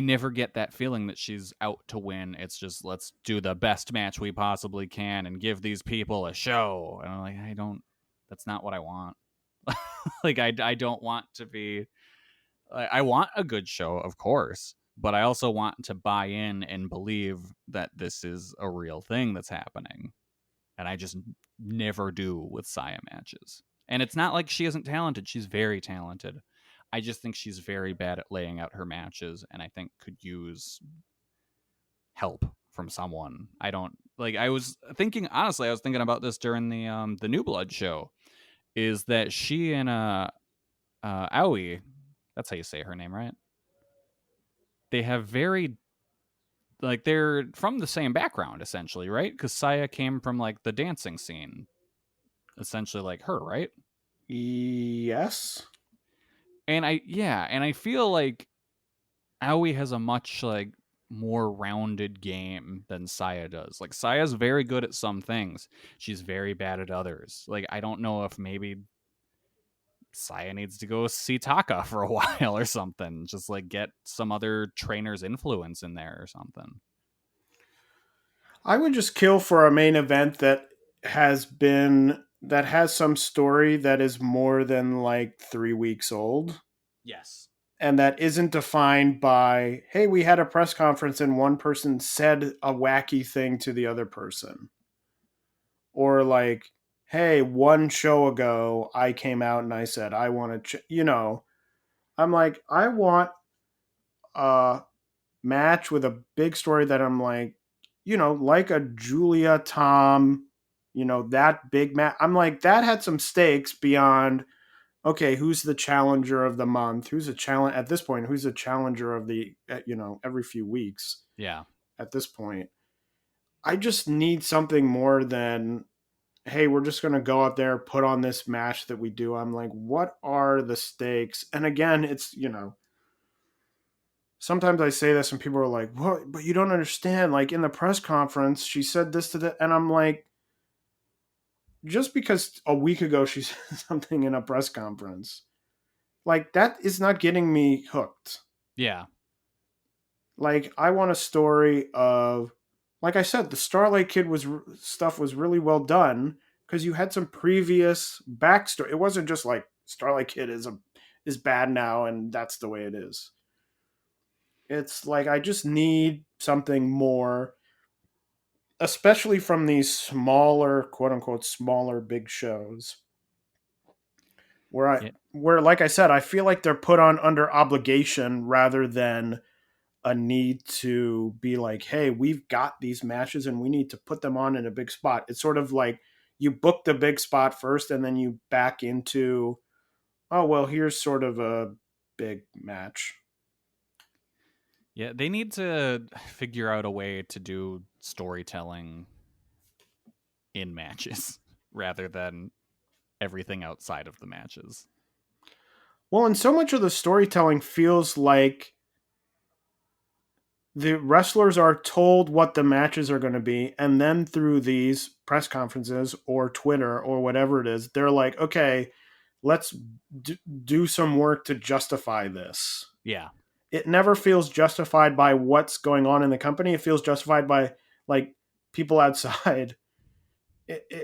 never get that feeling that she's out to win. It's just, let's do the best match we possibly can and give these people a show. And I'm like, that's not what I want. Like, I don't want to be. I want a good show, of course, but I also want to buy in and believe that this is a real thing that's happening. And I just never do with Saya matches. And it's not like she isn't talented. She's very talented. I just think she's very bad at laying out her matches, and I think could use help from someone. I don't like. I was thinking honestly. I was thinking about this during the New Blood show. Is that she and Aoi? That's how you say her name, right? They have very like they're from the same background essentially, right? Because Saya came from like the dancing scene, essentially like her, right? Yes. And I feel like Aoi has a much like more rounded game than Saya does. Like Saya's very good at some things. She's very bad at others. Like I don't know if maybe Saya needs to go see Taka for a while or something. Just like get some other trainer's influence in there or something. I would just kill for a main event that has some story that is more than like 3 weeks old. Yes. And that isn't defined by, hey, we had a press conference and one person said a wacky thing to the other person. Or like, hey, one show ago, I came out and I said, I want to, I'm like, I want a match with a big story that I'm like, like a Julia Tom, that big match. I'm like, that had some stakes beyond, okay, who's the challenger of the month? Who's a challenge at this point? Who's the challenger of the, every few weeks? Yeah. At this point, I just need something more than, hey, we're just going to go out there, put on this match that we do. I'm like, what are the stakes? And again, it's, sometimes I say this and people are like, what? But you don't understand. Like in the press conference, she said this to the, and I'm like, just because a week ago she said something in a press conference, like that is not getting me hooked. Yeah. Like I want a story of, like I said, the Starlight Kid stuff was really well done because you had some previous backstory. It wasn't just like Starlight Kid is bad now and that's the way it is. It's like I just need something more, especially from these smaller, quote unquote, smaller big shows. Where like I said, I feel like they're put on under obligation rather than a need to be like, hey, we've got these matches and we need to put them on in a big spot. It's sort of like you book the big spot first and then you back into, oh, well, here's sort of a big match. Yeah, they need to figure out a way to do storytelling in matches rather than everything outside of the matches. Well, and so much of the storytelling feels like the wrestlers are told what the matches are going to be, and then through these press conferences or Twitter or whatever it is, they're like, okay, let's do some work to justify this. Yeah. It never feels justified by what's going on in the company. It feels justified by like people outside.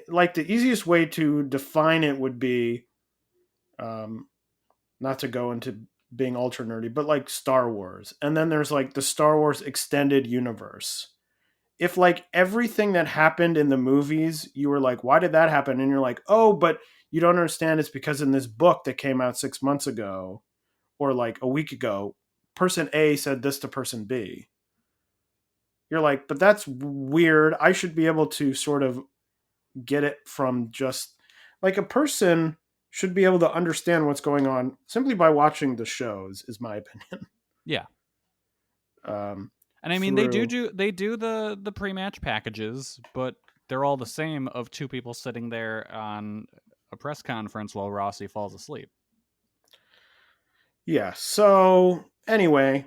Like the easiest way to define it would be, not to go into being ultra nerdy, but like Star Wars. And then there's like the Star Wars extended universe. If like everything that happened in the movies, you were like, why did that happen? And you're like, oh, but you don't understand. It's because in this book that came out 6 months ago or like a week ago, person A said this to person B. You're like, but that's weird. I should be able to sort of get it from just like a person should be able to understand what's going on simply by watching the shows, is my opinion. Yeah. And I mean, they do the pre-match packages, but they're all the same of two people sitting there on a press conference while Rossi falls asleep. Yeah. So anyway,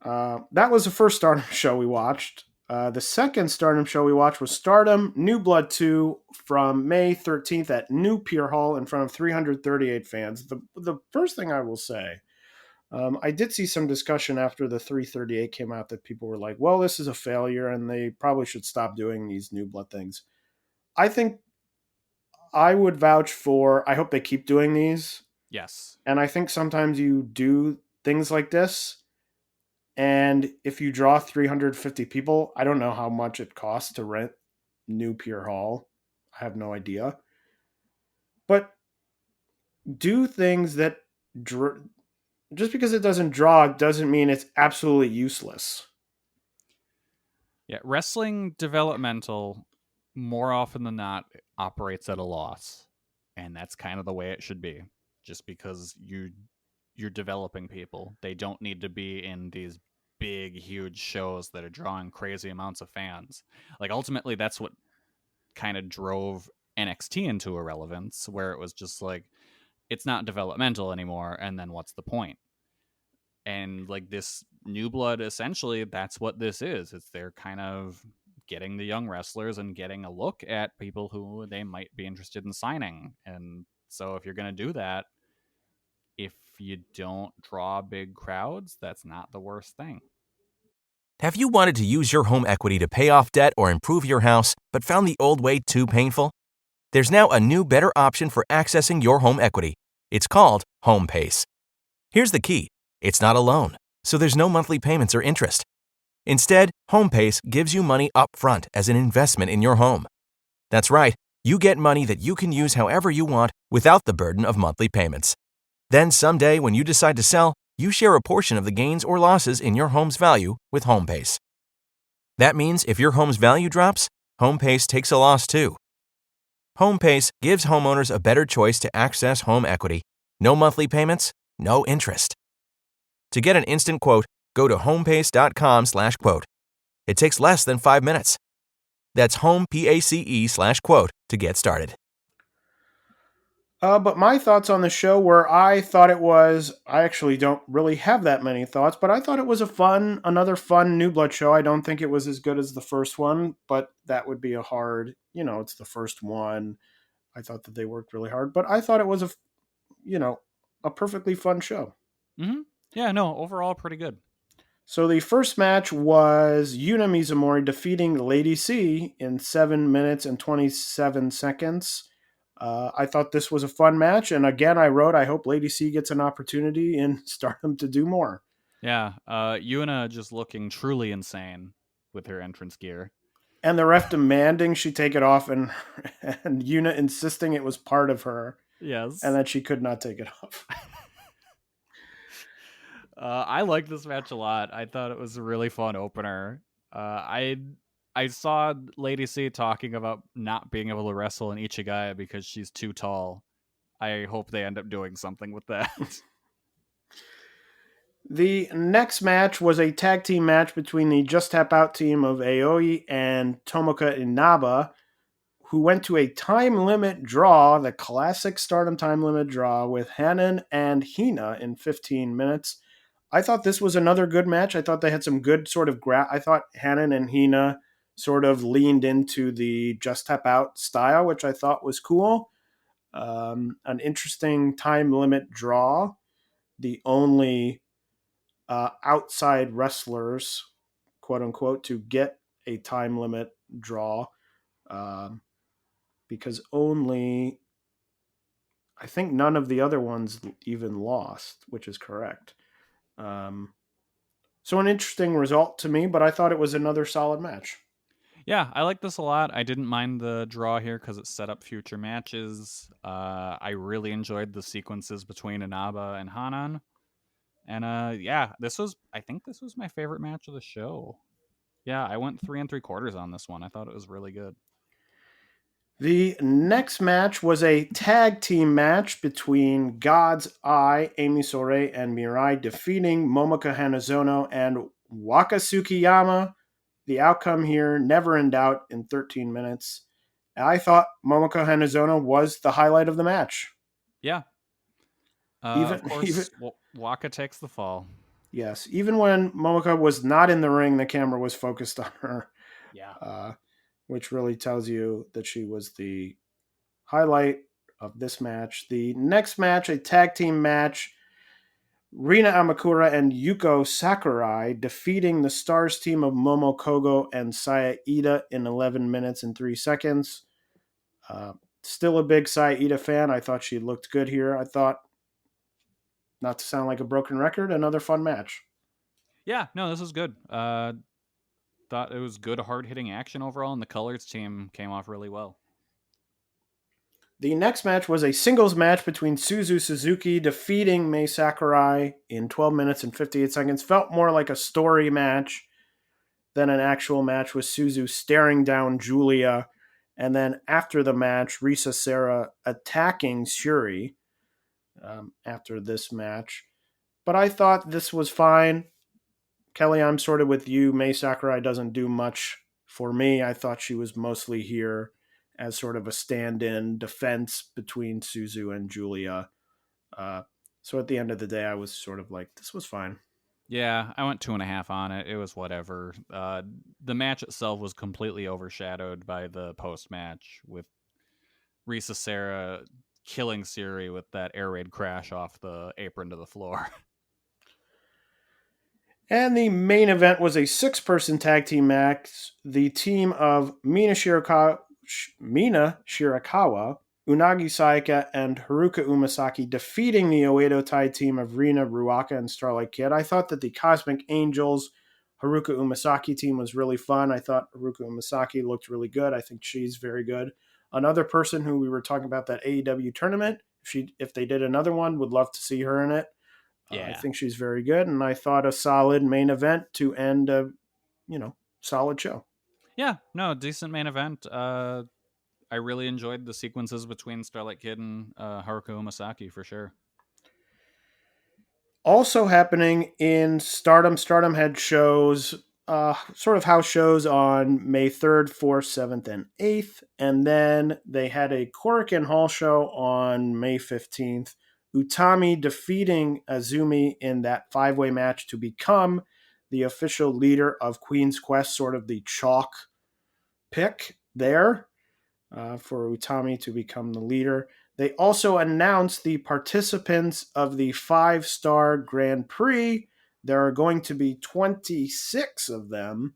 that was the first Stardom show we watched. The second Stardom show we watched was Stardom New Blood 2 from May 13th at New Pier Hall in front of 338 fans. The first thing I will say, I did see some discussion after the 338 came out that people were like, well, this is a failure and they probably should stop doing these New Blood things. I think I would vouch for, I hope they keep doing these. Yes. And I think sometimes you do things like this, and if you draw 350 people, I don't know how much it costs to rent New Pier Hall. I have no idea. But do things that just because it doesn't draw doesn't mean it's absolutely useless. Yeah, wrestling developmental more often than not operates at a loss. And that's kind of the way it should be. Just because you're developing people. They don't need to be in these big huge shows that are drawing crazy amounts of fans. Like ultimately that's what kind of drove NXT into irrelevance, where it was just like it's not developmental anymore, and then what's the point? And like this new blood, essentially that's what this is. It's they're kind of getting the young wrestlers and getting a look at people who they might be interested in signing. And so if you're going to do that, if you don't draw big crowds, that's not the worst thing. Have you wanted to use your home equity to pay off debt or improve your house, but found the old way too painful? There's now a new, better option for accessing your home equity. It's called HomePace. Here's the key. It's not a loan, so there's no monthly payments or interest. Instead, HomePace gives you money up front as an investment in your home. That's right, you get money that you can use however you want without the burden of monthly payments. Then someday when you decide to sell, you share a portion of the gains or losses in your home's value with HomePace. That means if your home's value drops, HomePace takes a loss too. HomePace gives homeowners a better choice to access home equity. No monthly payments, no interest. To get an instant quote, go to homepace.com/quote. It takes less than 5 minutes. That's homepace/quote to get started. But my thoughts on the show were, I actually don't really have that many thoughts, but I thought it was another fun New Blood show. I don't think it was as good as the first one, but that would be it's the first one. I thought that they worked really hard, but I thought it was a perfectly fun show. Mm-hmm. Yeah, no, overall pretty good. So the first match was Yuna Mizumori defeating Lady C in 7 minutes and 27 seconds. I thought this was a fun match, and again, I hope Lady C gets an opportunity in Stardom to do more. Yeah, Yuna just looking truly insane with her entrance gear. And the ref demanding she take it off, and Yuna insisting it was part of her. Yes. And that she could not take it off. I liked this match a lot. I thought it was a really fun opener. I saw Lady C talking about not being able to wrestle in Ichigaya because she's too tall. I hope they end up doing something with that. The next match was a tag team match between the Just Tap Out team of Aoi and Tomoka Inaba, who went to a time limit draw, the classic Stardom time limit draw, with Hanan and Hina in 15 minutes. I thought this was another good match. I thought they had some good sort of I thought Hanan and Hina sort of leaned into the Just Tap Out style, which I thought was cool. An interesting time limit draw. The only outside wrestlers, quote unquote, to get a time limit draw, because I think none of the other ones even lost, which is correct. So an interesting result to me, but I thought it was another solid match. Yeah, I like this a lot. I didn't mind the draw here because it set up future matches. I really enjoyed the sequences between Inaba and Hanan. And I think this was my favorite match of the show. Yeah, I went 3 3/4 on this one. I thought it was really good. The next match was a tag team match between God's Eye, Amy Sourei, and Mirai, defeating Momoka Hanazono and Waka Tsukiyama. The outcome here, never in doubt, in 13 minutes. I thought Momoka Hanazono was the highlight of the match. Yeah. Of course, Waka takes the fall. Yes, even when Momoka was not in the ring, the camera was focused on her. Yeah. Which really tells you that she was the highlight of this match. The next match, a tag team match, Rina Amakura and Yuko Sakurai defeating the Stars team of Momo Kogo and Saya Ida in 11 minutes and 3 seconds. Still a big SEAdLINNNG fan. I thought she looked good here. I thought, not to sound like a broken record, another fun match. Yeah, no, this was good. Thought it was good, hard-hitting action overall, and the colors team came off really well. The next match was a singles match between Suzu Suzuki defeating Mei Sakurai in 12 minutes and 58 seconds. Felt more like a story match than an actual match, with Suzu staring down Julia. And then after the match, Risa Sera attacking Shuri after this match. But I thought this was fine. Kelly, I'm sort of with you. Mei Sakurai doesn't do much for me. I thought she was mostly here as sort of a stand-in defense between Suzu and Julia. So at the end of the day, I was sort of like, this was fine. Yeah, I went 2.5 on it. It was whatever. The match itself was completely overshadowed by the post-match with Risa Sera killing Siri with that air raid crash off the apron to the floor. And the main event was a 6-person tag team match. The team of Mina Shirakawa, Unagi Saika, and Haruka Umasaki defeating the Oedo Tai team of Rina, Ruaka, and Starlight Kid. I thought that the Cosmic Angels Haruka Umasaki team was really fun. I thought Haruka Umasaki looked really good. I think she's very good. Another person who we were talking about that AEW tournament, if they did another one, would love to see her in it. Yeah. I think she's very good, and I thought a solid main event to end a, solid show. Yeah, no, decent main event. I really enjoyed the sequences between Starlight Kid and Haruka Umasaki for sure. Also happening in Stardom. Stardom had shows, sort of house shows on May 3rd, 4th, 7th, and 8th. And then they had a Korakuen Hall show on May 15th. Utami defeating Azumi in that 5-way match to become the official leader of Queen's Quest, sort of the chalk pick there for Utami to become the leader. They also announced the participants of the 5-star Grand Prix. There are going to be 26 of them.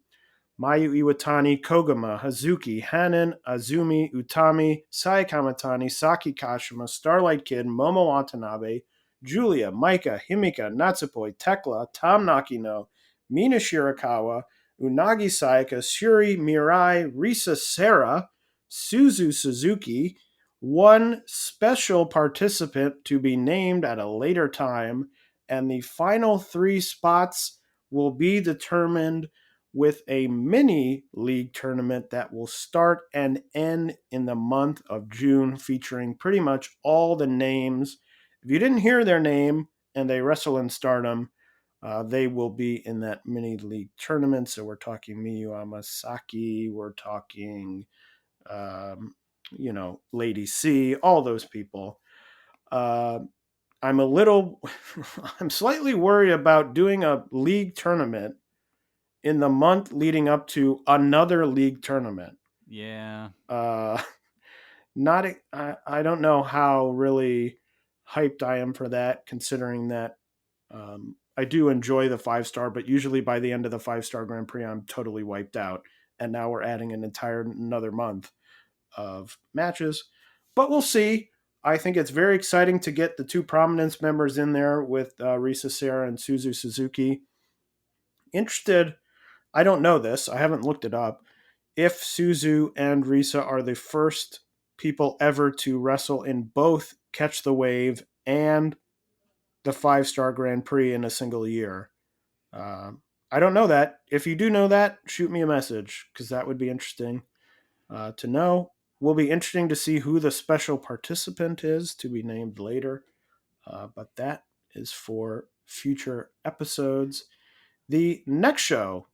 Mayu Iwatani, Koguma, Hazuki, Hanan, Azumi, Utami, Sai Kamatani, Saki Kashima, Starlight Kid, Momo Watanabe, Julia, Maika, Himika, Natsupoi, Tekla, Tam Nakino, Mina Shirakawa, Unagi Saika, Shuri, Mirai, Risa Sera, Suzu Suzuki, one special participant to be named at a later time, and the final 3 spots will be determined with a mini league tournament that will start and end in the month of June, featuring pretty much all the names. If you didn't hear their name and they wrestle in Stardom, they will be in that mini league tournament. So we're talking Miyu Amasaki, we're talking, Lady C, all those people. I'm slightly worried about doing a league tournament in the month leading up to another league tournament. Yeah. I don't know how really hyped I am for that, considering that I do enjoy the 5-star, but usually by the end of the 5-star Grand Prix, I'm totally wiped out. And now we're adding another month of matches. But we'll see. I think it's very exciting to get the 2 Prominence members in there with Risa Sera and Suzu Suzuki. Interested, I don't know this, I haven't looked it up, if Suzu and Risa are the first people ever to wrestle in both Catch the Wave and the 5-star Grand Prix in a single year. I don't know that. If you do know that, shoot me a message, because that would be interesting to know. Will be interesting to see who the special participant is, to be named later. But that is for future episodes. The next show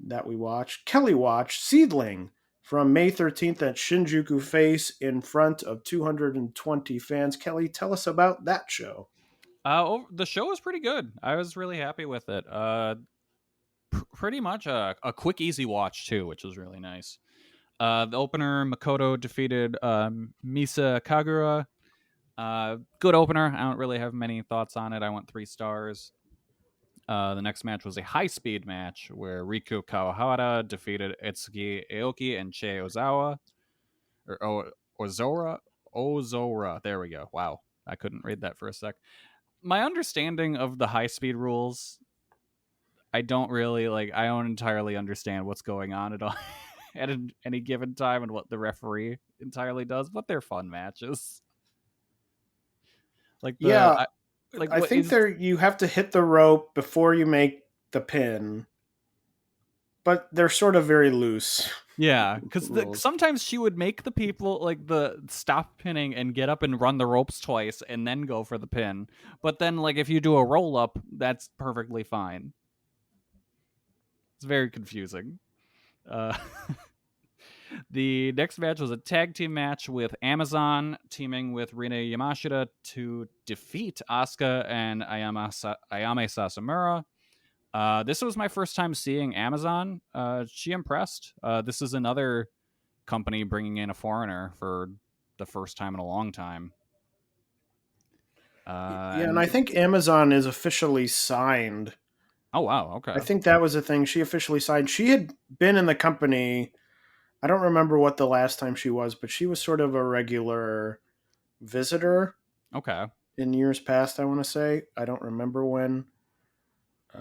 that we watched, Kelly watched SEAdLINNG from May 13th at Shinjuku Face in front of 220 fans. Kelly, tell us about that show. The show was pretty good. I was really happy with it. Pretty much a quick, easy watch too, which was really nice. The opener, Makoto defeated Misa Kagura. Good opener. I don't really have many thoughts on it. I went 3 stars. The next match was a high-speed match where Riku Kawahara defeated Itsuki Aoki and Chie Ozawa. Or Ozora. Ozora. There we go. Wow. I couldn't read that for a sec. My understanding of the high speed rules, I don't entirely understand what's going on at all at any given time and what the referee entirely does, but they're fun matches. Like Yeah, I what think is you have to hit the rope before you make the pin, but they're sort of very loose. yeah, because rules. sometimes she would make the people like the stop pinning and get up and run the ropes twice and then go for the pin. But then like if you do a roll up, that's perfectly fine. It's very confusing. Uh, the next match was a tag team match with Amazon teaming with Rina Yamashita to defeat Asuka and Ayame Sasamura. This was my first time seeing Amazon. She impressed. This is another company bringing in a foreigner for the first time in a long time. And I think Amazon is officially signed. Oh, wow. Okay. I think that was the thing. She officially signed. She had been in the company. I don't remember what the last time she was, but she was sort of a regular visitor. Okay. In years past, I want to say. I don't remember when. I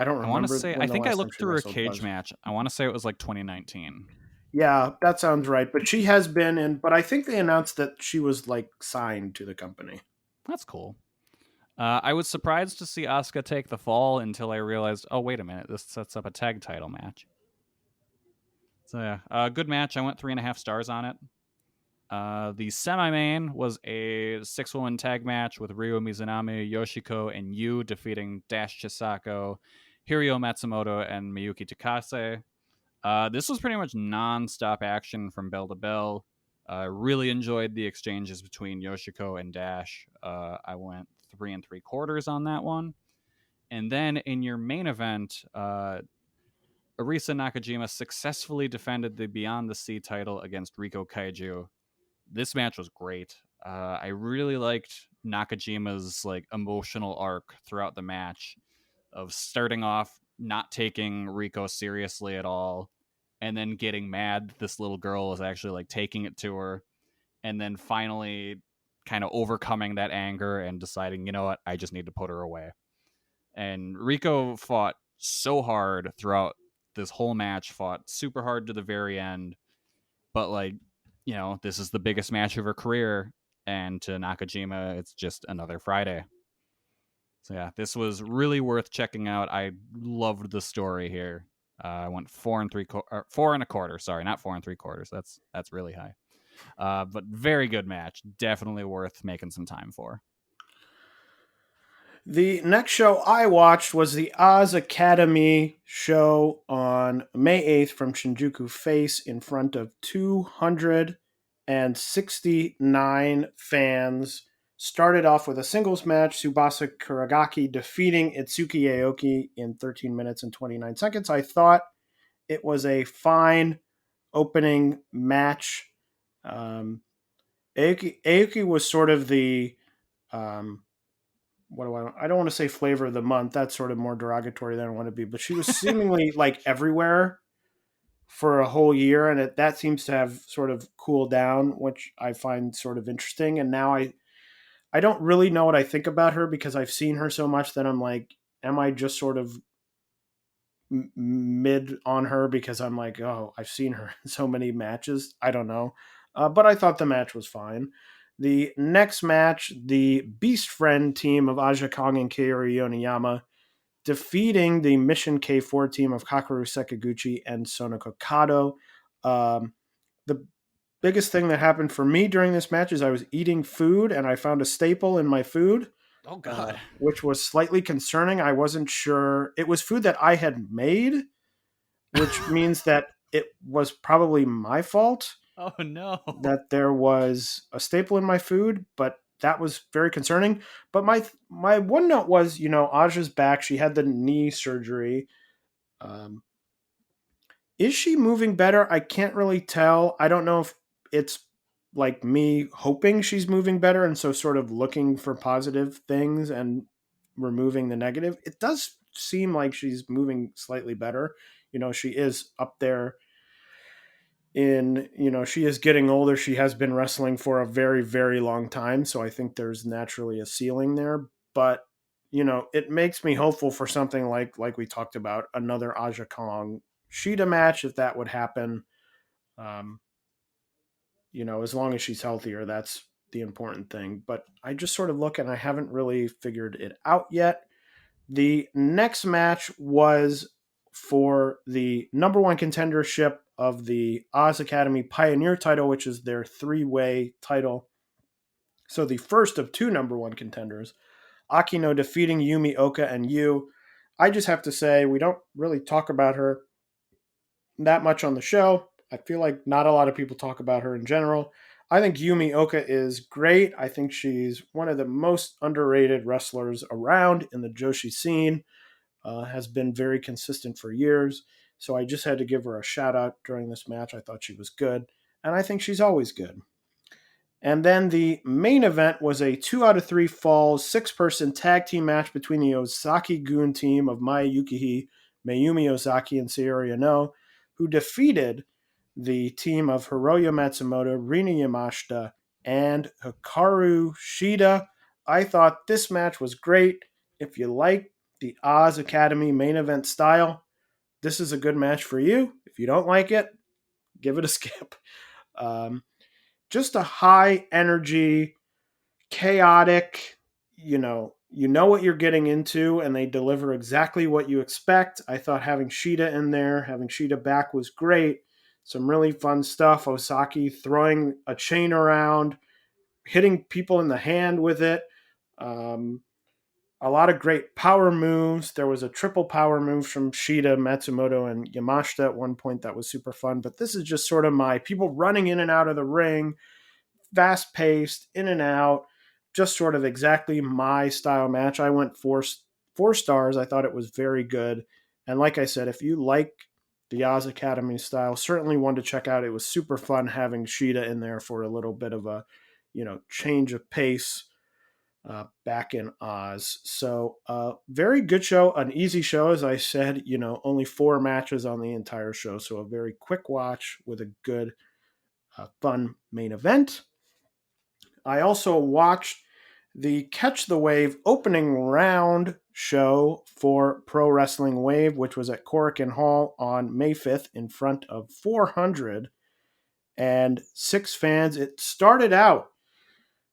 don't remember. I want to say, I think I looked through a cage match. I want to say it was like 2019. Yeah, that sounds right. But she has been in, but I think they announced that she was like signed to the company. That's cool. I was surprised to see Asuka take the fall until I realized, oh, wait a minute, this sets up a tag title match. So yeah, good match. I went 3.5 stars on it. The semi-main was a 6-woman tag match with Ryo Mizunami, Yoshiko, and Yu defeating Dash Chisako, Hirio Matsumoto, and Miyuki Takase. This was pretty much non-stop action from bell to bell. Really enjoyed the exchanges between Yoshiko and Dash. I went 3 3/4 on that one. And then in your main event, Arisa Nakajima successfully defended the Beyond the Sea title against Riko Kaiju. This match was great. I really liked Nakajima's like emotional arc throughout the match of starting off not taking Riko seriously at all and then getting mad this little girl is actually like taking it to her and then finally kind of overcoming that anger and deciding, you know what, I just need to put her away. And Riko fought so hard throughout this whole match, fought super hard to the very end, but like, you know, this is the biggest match of her career, and to Nakajima, it's just another Friday. So yeah, this was really worth checking out. I loved the story here. I went 4 1/4. Sorry, not 4 3/4. That's really high. But very good match. Definitely worth making some time for. The next show I watched was the Oz Academy show on May 8th from Shinjuku Face in front of 269 fans. Started off with a singles match, Tsubasa Kuragaki defeating Itsuki Aoki in 13 minutes and 29 seconds. I thought it was a fine opening match. Aoki was sort of the... I don't want to say flavor of the month. That's sort of more derogatory than I want to be, but she was seemingly like everywhere for a whole year. And that seems to have sort of cooled down, which I find sort of interesting. And now I don't really know what I think about her because I've seen her so much that I'm like, am I just sort of mid on her because I'm like, oh, I've seen her in so many matches. I don't know. But I thought the match was fine. The next match, the Beast Friend team of Aja Kong and Kaori Yoneyama defeating the Mission K4 team of Kakeru Sekiguchi and Sonoko Kato. The biggest thing that happened for me during this match is I was eating food and I found a staple in my food. Oh, God. Which was slightly concerning. I wasn't sure. It was food that I had made, which means that it was probably my fault. Oh, no. That there was a staple in my food, but that was very concerning. But my one note was, you know, Aja's back. She had the knee surgery. Is she moving better? I can't really tell. I don't know if it's like me hoping she's moving better and so sort of looking for positive things and removing the negative. It does seem like she's moving slightly better. You know, she is up there she is getting older. She has been wrestling for a very, very long time. So I think there's naturally a ceiling there. But, it makes me hopeful for something like we talked about, another Aja Kong Shida match, if that would happen. Um, as long as she's healthier, that's the important thing. But I just sort of look and I haven't really figured it out yet. The next match was for the number one contendership of the Oz Academy Pioneer title, which is their three-way title. So the first of two number one contenders, Akino defeating Yumi Oka and Yu. I just have to say, we don't really talk about her that much on the show. I feel like not a lot of people talk about her in general. I think Yumi Oka is great. I think she's one of the most underrated wrestlers around in the Joshi scene. Has been very consistent for years. So I just had to give her a shout out during this match. I thought she was good. And I think she's always good. And then the main event was a 2 out of 3 falls 6-person tag team match between the Ozaki-gun team of Maya Yukihi, Mayumi Ozaki, and Sayori Yano, who defeated the team of Hiroyo Matsumoto, Rina Yamashita, and Hikaru Shida. I thought this match was great. If you like the Oz Academy main event style, this is a good match for you. If you don't like it, give it a skip. Just a high energy, chaotic, you know what you're getting into, and they deliver exactly what you expect. I thought having Shida in there, having Shida back was great. Some really fun stuff. Osaki throwing a chain around, hitting people in the hand with it. A lot of great power moves. There was a triple power move from Shida, Matsumoto, and Yamashita at one point that was super fun. But this is just sort of my people running in and out of the ring, fast-paced, in and out, just sort of exactly my style match. I went four stars. I thought it was very good. And like I said, if you like the Oz Academy style, certainly one to check out. It was super fun having Shida in there for a little bit of a, change of pace back in Oz. So very good show, an easy show. As I said, only 4 matches on the entire show. So a very quick watch with a good, fun main event. I also watched the Catch the Wave opening round show for Pro Wrestling Wave, which was at Korakuen Hall on May 5th in front of 406 fans. It started out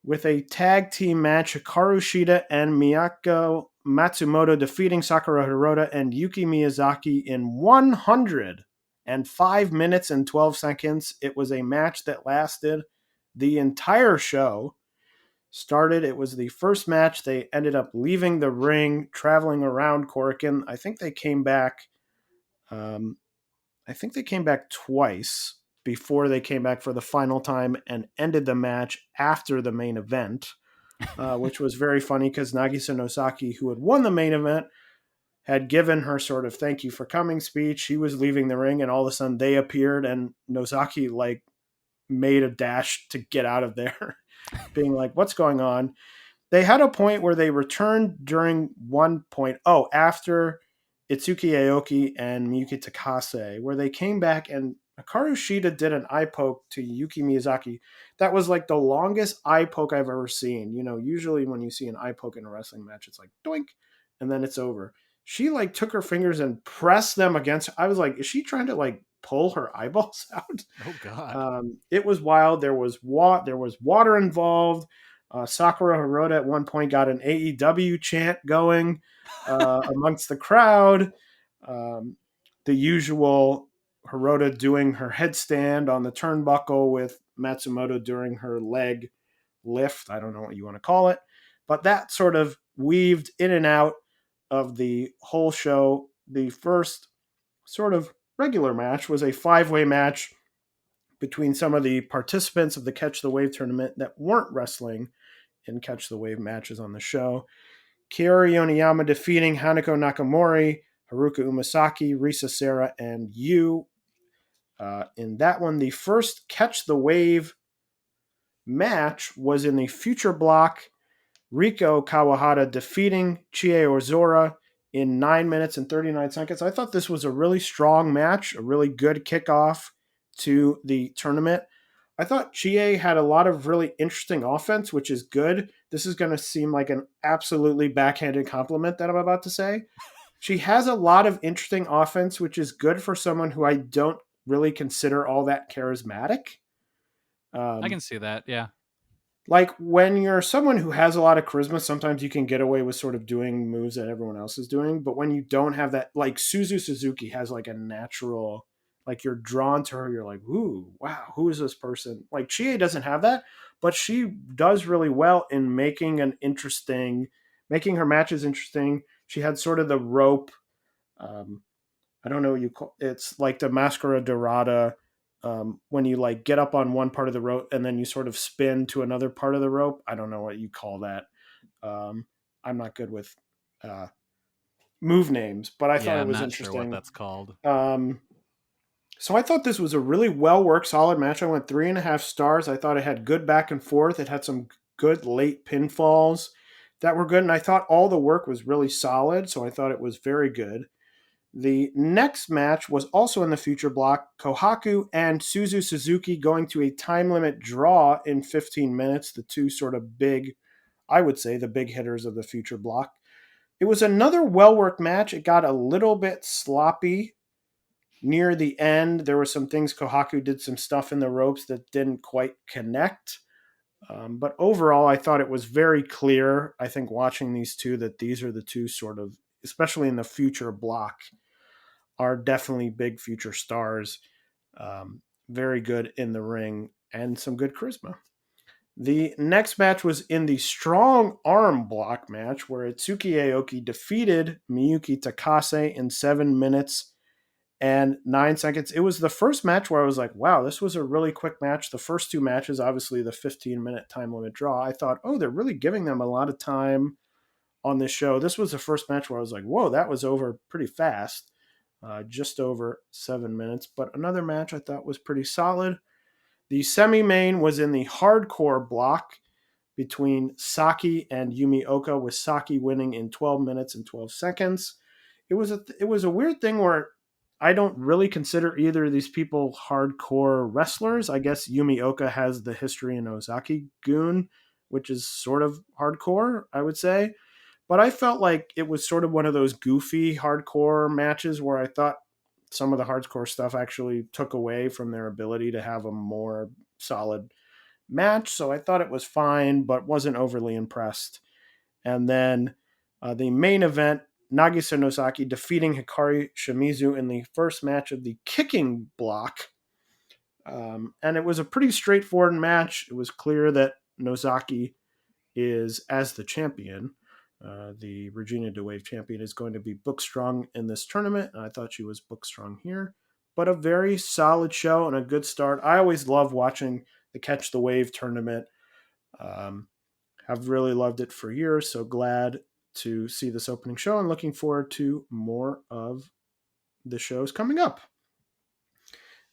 with a tag team match, Hikaru Shida and Miyako Matsumoto defeating Sakura Hirota and Yuki Miyazaki in 105 minutes and 12 seconds. It was a match that lasted the entire show. It was the first match. They ended up leaving the ring, traveling around Korakuen. I think they came back twice before they came back for the final time and ended the match after the main event, which was very funny because Nagisa Nosaki, who had won the main event, had given her sort of thank you for coming speech. She was leaving the ring, and all of a sudden they appeared, and Nosaki made a dash to get out of there, being like, what's going on? They had a point where they returned during after Itsuki Aoki and Miyuki Takase, where they came back and Hikaru Shida did an eye poke to Yuki Miyazaki. That was the longest eye poke I've ever seen. Usually when you see an eye poke in a wrestling match, it's doink, and then it's over. She took her fingers and pressed them against. I was like, is she trying to pull her eyeballs out? Oh God! It was wild. There was water involved. Sakura Hirota at one point got an AEW chant going amongst the crowd. The usual Hirota doing her headstand on the turnbuckle with Matsumoto during her leg lift. I don't know what you want to call it. But that sort of weaved in and out of the whole show. The first sort of regular match was a 5-way match between some of the participants of the Catch the Wave tournament that weren't wrestling in Catch the Wave matches on the show. Kaori Yoneyama defeating Hanako Nakamori, Haruka Umasaki, Risa Sera, and Yu. In that one, the first Catch the Wave match was in the future block. Riko Kawahata defeating Chie Ozora in 9 minutes and 39 seconds. I thought this was a really strong match, a really good kickoff to the tournament. I thought Chie had a lot of really interesting offense, which is good. This is going to seem like an absolutely backhanded compliment that I'm about to say. She has a lot of interesting offense, which is good for someone who I don't really consider all that charismatic. I can see that, yeah. Like when you're someone who has a lot of charisma, sometimes you can get away with sort of doing moves that everyone else is doing. But when you don't have that, like Suzu Suzuki has like a natural, like you're drawn to her. You're like, ooh, wow, who is this person? Like Chie doesn't have that, but she does really well in making her matches interesting. She had sort of the rope. Um, I don't know what you call it's like the Mascara Dorada when you like get up on one part of the rope and then you sort of spin to another part of the rope. I don't know what you call that. I'm not good with uh, move names, but I thought Yeah, it I'm was not sure what interesting. that's called. So I thought this was a really well worked, solid match. I went 3.5 stars. I thought it had good back and forth. It had some good late pinfalls that were good, and I thought all the work was really solid. So I thought it was very good. The next match was also in the future block, Kohaku and Suzu Suzuki going to a time limit draw in 15 minutes, the two sort of big, I would say, the big hitters of the future block. It was another well-worked match. It got a little bit sloppy near the end. There were some things Kohaku did some stuff in the ropes that didn't quite connect. But overall, I thought it was very clear, I think, watching these two, that these are the two sort of, especially in the future block, are definitely big future stars. Very good in the ring and some good charisma. The next match was in the strong arm block match where Itsuki Aoki defeated Miyuki Takase in 7 minutes and 9 seconds. It was the first match where I was like, wow, this was a really quick match. The first two matches, obviously the 15-minute time limit draw, I thought, oh, they're really giving them a lot of time on this show. This was the first match where I was like, whoa, that was over pretty fast. Just over 7 minutes. But another match I thought was pretty solid. The semi-main was in the hardcore block between Saki and Yumi Oka, with Saki winning in 12 minutes and 12 seconds. It was a weird thing where I don't really consider either of these people hardcore wrestlers. I guess Yumi Oka has the history in Ozaki Gun, which is sort of hardcore, I would say. But I felt like it was sort of one of those goofy hardcore matches where I thought some of the hardcore stuff actually took away from their ability to have a more solid match. So I thought it was fine, but wasn't overly impressed. And then the main event, Nagisa Nozaki defeating Hikari Shimizu in the first match of the kicking block. And it was a pretty straightforward match. It was clear that Nozaki is, as the champion, the Regina DeWave champion, is going to be book strong in this tournament. And I thought she was book strong here. But a very solid show and a good start. I always love watching the Catch the Wave tournament. Have really loved it for years. So glad to see this opening show and looking forward to more of the shows coming up.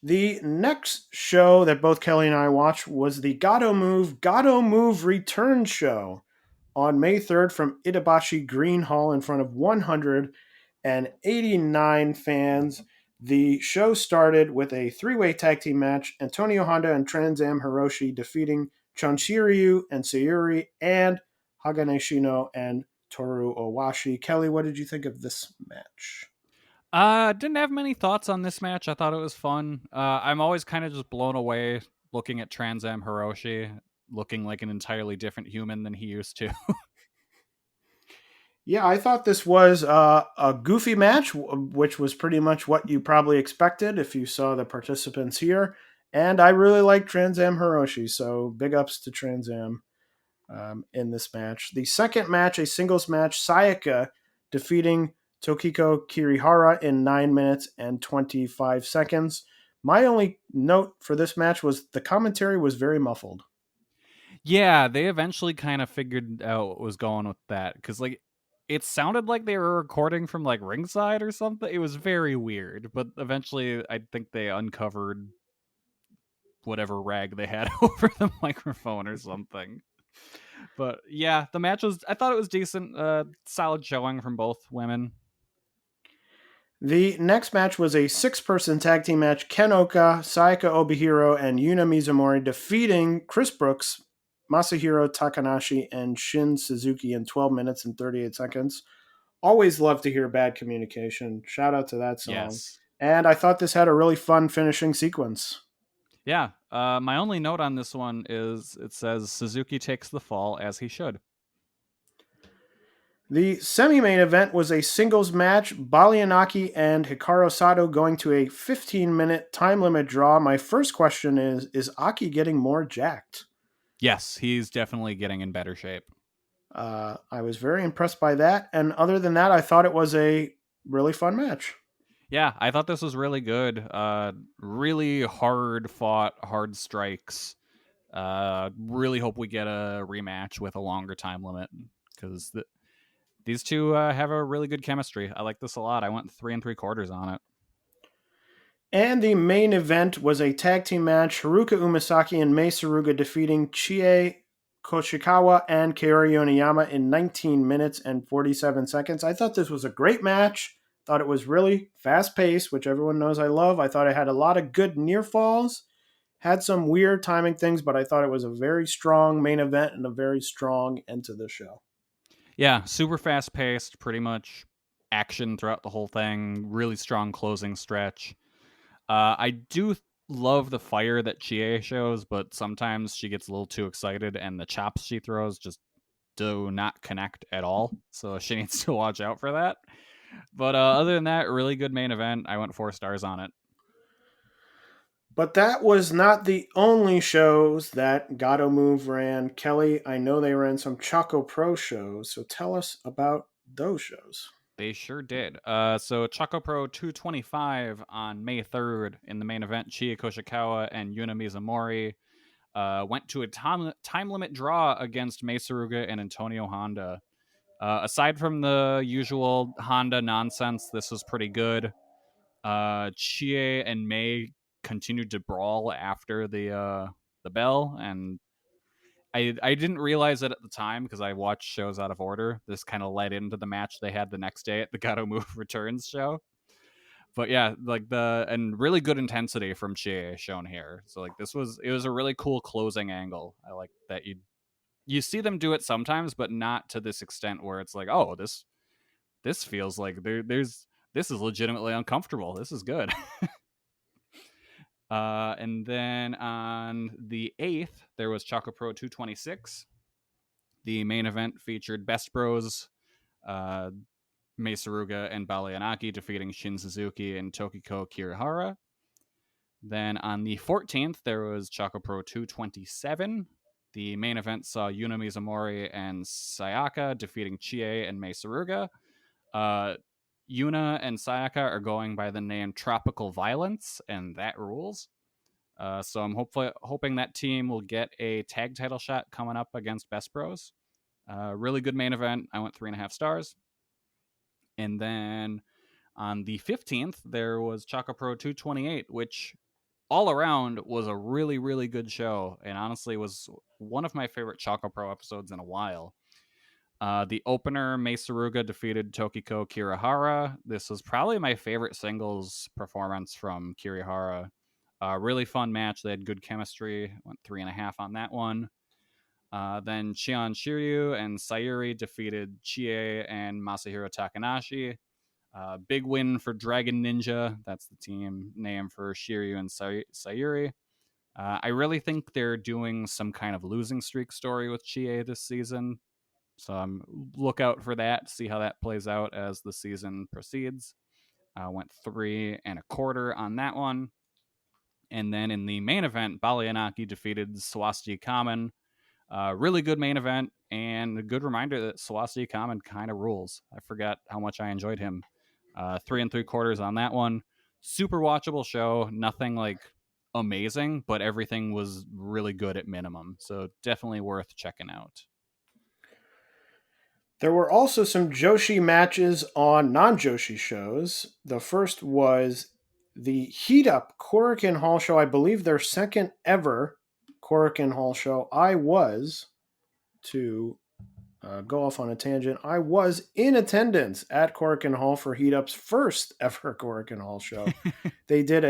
The next show that both Kelly and I watched was the Gatoh Move Return show on May 3rd from Itabashi Green Hall in front of 189 fans. The show started with a three-way tag team match, Antonio Honda and Trans Am Hiroshi defeating Chonshiryu and Sayuri and Hagane Shino and Toru Owashi. Kelly, what did you think of this match? Didn't have many thoughts on this match. I thought it was fun. I'm always kind of just blown away looking at Trans Am Hiroshi, looking like an entirely different human than he used to. Yeah, I thought this was a goofy match, which was pretty much what you probably expected if you saw the participants here. And I really like Trans Am Hiroshi, so big ups to Trans Am in this match. The second match, a singles match, Sayaka defeating Tokiko Kirihara in 9 minutes and 25 seconds. My only note for this match was the commentary was very muffled. Yeah, they eventually kind of figured out what was going with that, because like it sounded like they were recording from like ringside or something. It was very weird, but eventually I think they uncovered whatever rag they had over the microphone or something. But yeah, the match was, I thought it was decent. Solid showing from both women. The next match was a 6-person tag team match. Ken Oka, Sayaka Obihiro, and Yuna Mizumori defeating Chris Brooks, Masahiro Takanashi, and Shin Suzuki in 12 minutes and 38 seconds. Always love to hear bad communication. Shout out to that song. Yes. And I thought this had a really fun finishing sequence. Yeah. My only note on this one is it says Suzuki takes the fall as he should. The semi-main event was a singles match, Balianaki and Hikaru Sato going to a 15-minute time limit draw. My first question is Aki getting more jacked? Yes, he's definitely getting in better shape. I was very impressed by that. And other than that, I thought it was a really fun match. Yeah, I thought this was really good. Really hard fought, hard strikes. Really hope we get a rematch with a longer time limit because these two have a really good chemistry. I like this a lot. I went 3 3/4 on it. And the main event was a tag team match. Haruka Umasaki and Mei Suruga defeating Chie Koshikawa and Kaori Yoneyama in 19 minutes and 47 seconds. I thought this was a great match. Thought it was really fast-paced, which everyone knows I love. I thought it had a lot of good near falls. Had some weird timing things, but I thought it was a very strong main event and a very strong end to the show. Yeah, super fast paced, pretty much action throughout the whole thing. Really strong closing stretch. I do love the fire that Chie shows, but sometimes she gets a little too excited and the chops she throws just do not connect at all. So she needs to watch out for that. But other than that, really good main event. I went 4 stars on it. But that was not the only shows that Gatoh Move ran. Kelly, I know they ran some Choco Pro shows, so tell us about those shows. They sure did. So Choco Pro 225 on May 3rd in the main event, Chie Koshikawa and Yuna Mizumori went to a time limit draw against Mei Suruga and Antonio Honda. Aside from the usual Honda nonsense, this was pretty good. Chie and Mei continued to brawl after the bell, and I didn't realize it at the time because I watched shows out of order. This kind of led into the match they had the next day at the Gatoh Move Returns show. But yeah, like and really good intensity from Chie shown here. So like it was a really cool closing angle. I like that you see them do it sometimes, but not to this extent where it's like, oh, this feels like this is legitimately uncomfortable. This is good. And then on the 8th, there was Choco Pro 226. The main event featured Best Bros, Mei Suruga and Balianaki defeating Shin Suzuki and Tokiko Kirihara. Then on the 14th, there was Choco Pro 227. The main event saw Yuna Mizumori and Sayaka defeating Chie and Mei Suruga. Yuna and Sayaka are going by the name Tropical Violence, and that rules. So I'm hoping that team will get a tag title shot coming up against Best Bros. Really good main event. I went 3.5 stars. And then on the 15th, there was Choco Pro 228, which all around was a really, really good show. And honestly was one of my favorite Choco Pro episodes in a while. The opener, Mei Suruga defeated Tokiko Kirihara. This was probably my favorite singles performance from Kirihara. Really fun match. They had good chemistry. Went 3.5 on that one. Then Cheon Shiryu and Sayuri defeated Chie and Masahiro Takanashi. Big win for Dragon Ninja. That's the team name for Shiryu and Sayuri. I really think they're doing some kind of losing streak story with Chie this season. So look out for that. See how that plays out as the season proceeds. Went 3.25 on that one. And then in the main event, Balianaki defeated Swasti Kamen. Really good main event, and a good reminder that Swasti Kamen kind of rules. I forgot how much I enjoyed him. 3 3/4 on that one. Super watchable show. Nothing like amazing, but everything was really good at minimum. So definitely worth checking out. There were also some Joshi matches on non-Joshi shows. The first was the Heat Up Korakuen Hall show. I believe their second ever Korakuen Hall show. I was to go off on a tangent. I was in attendance at Korakuen Hall for Heat Up's first ever Korakuen Hall show. They did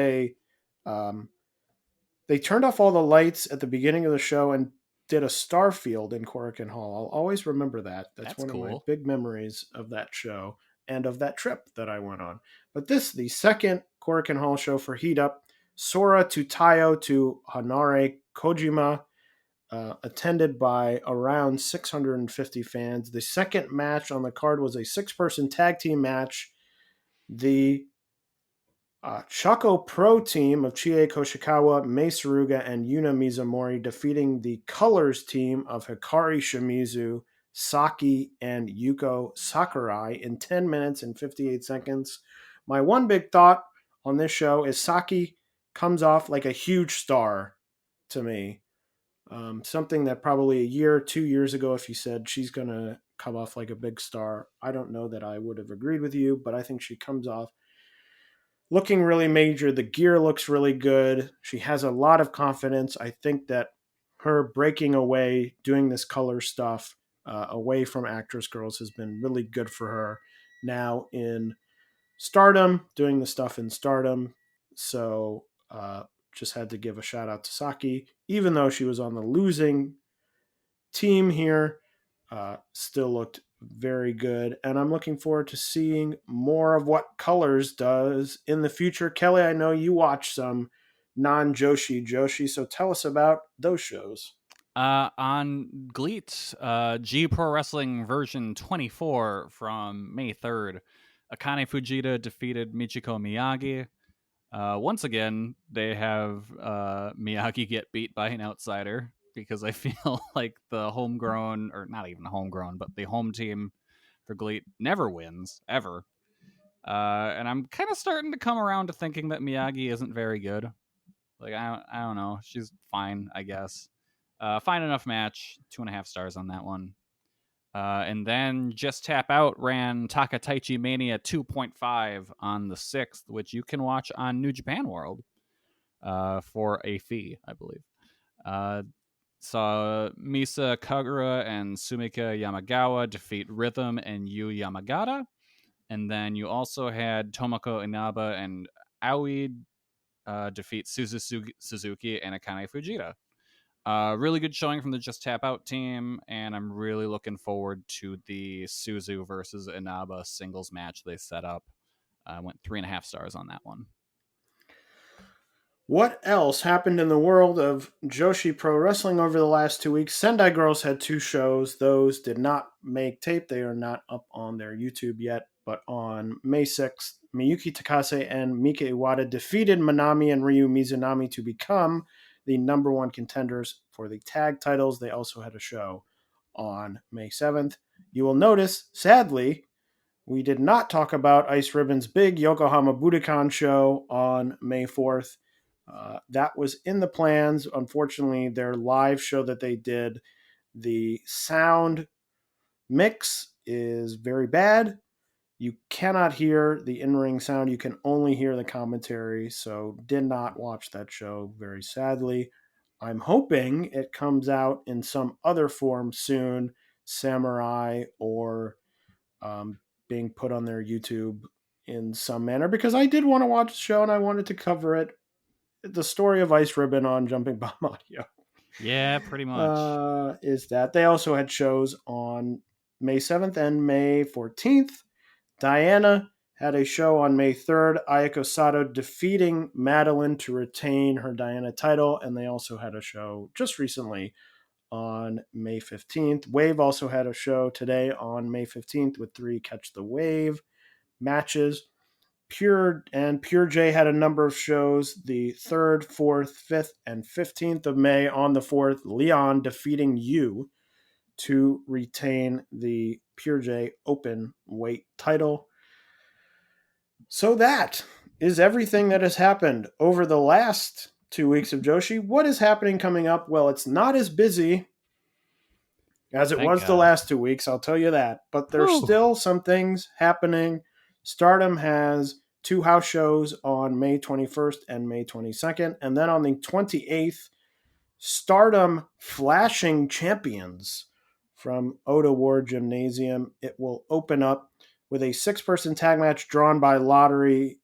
they turned off all the lights at the beginning of the show and did a star field in Korakuen Hall. I'll always remember that. That's one cool. of my big memories of that show and of that trip that I went on. But the second Korakuen Hall show for Heat Up, Sora to Tayo to Hanare Kojima, attended by around 650 fans. The second match on the card was a 6-person tag team match. The Choco Pro team of Chie Koshikawa, Mei Suruga, and Yuna Mizumori defeating the Colors team of Hikari Shimizu, Saki, and Yuko Sakurai in 10 minutes and 58 seconds. My one big thought on this show is Saki comes off like a huge star to me. Something that probably a year, 2 years ago, if you said she's going to come off like a big star, I don't know that I would have agreed with you, but I think she comes off looking really major. The gear looks really good. She has a lot of confidence. I think that her breaking away, doing this color stuff away from Actress Girls has been really good for her. Now in Stardom, doing the stuff in Stardom. So just had to give a shout out to Saki, even though she was on the losing team here. Still looked very good, and I'm looking forward to seeing more of what Colors does in the future. Kelly, I know you watch some non-Joshi, so tell us about those shows. On GLEAT, G Pro Wrestling version 24 from May 3rd, Akane Fujita defeated Michiko Miyagi. Once again, they have Miyagi get beat by an outsider, because I feel like the homegrown, or not even homegrown, but the home team for GLEAT never wins, ever. And I'm kind of starting to come around to thinking that Miyagi isn't very good. Like, I don't know. She's fine, I guess. Fine enough match. 2.5 stars on that one. And then Just Tap Out ran Takataichi Mania 2.5 on the 6th, which you can watch on New Japan World for a fee, I believe. Saw Misa Kagura and Sumika Yamagawa defeat Rhythm and Yu Yamagata. And then you also had Tomoko Inaba and Aoi defeat Suzuki and Akane Fujita. Really good showing from the Just Tap Out team, and I'm really looking forward to the Suzu versus Inaba singles match they set up. I went 3.5 stars on that one. What else happened in the world of Joshi Pro Wrestling over the last 2 weeks? Sendai Girls had 2 shows. Those did not make tape. They are not up on their YouTube yet. But on May 6th, Miyuki Takase and Mika Iwata defeated Manami and Ryu Mizunami to become the number 1 contenders for the tag titles. They also had a show on May 7th. You will notice, sadly, we did not talk about Ice Ribbon's big Yokohama Budokan show on May 4th. That was in the plans. Unfortunately, their live show that they did, the sound mix is very bad. You cannot hear the in-ring sound. You can only hear the commentary. So did not watch that show, very sadly. I'm hoping it comes out in some other form soon, Samurai, or being put on their YouTube in some manner, because I did want to watch the show and I wanted to cover it. The story of Ice Ribbon on Jumping Bomb Audio. Yeah, pretty much. Is that they also had shows on May 7th and May 14th. Diana had a show on May 3rd. Ayako Sato defeating Madeline to retain her Diana title. And they also had a show just recently on May 15th. Wave also had a show today on May 15th with 3 Catch the Wave matches. Pure J had a number of shows the 3rd, 4th, 5th, and 15th of May. On the 4th, Leon defeating Yu to retain the Pure J open weight title. So that is everything that has happened over the last 2 weeks of Joshi. What is happening coming up? Well, it's not as busy as it was the last 2 weeks, I'll tell you that. But there's still some things happening. Stardom has 2 house shows on May 21st and May 22nd. And then on the 28th, Stardom Flashing Champions from Oda Ward Gymnasium. It will open up with a 6-person tag match drawn by lottery.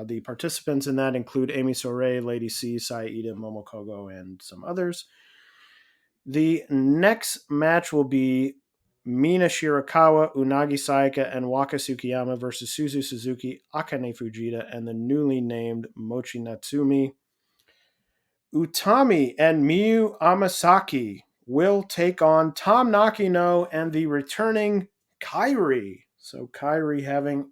The participants in that include Amy Sourei, Lady C, Saida, Momokogo, and some others. The next match will be Mina Shirakawa, Unagi Sayaka, and Waka Tsukiyama versus Suzu Suzuki, Akane Fujita, and the newly named Mochi Natsumi. Utami and Miyu Amasaki will take on Tom Nakino and the returning Kairi. So Kairi having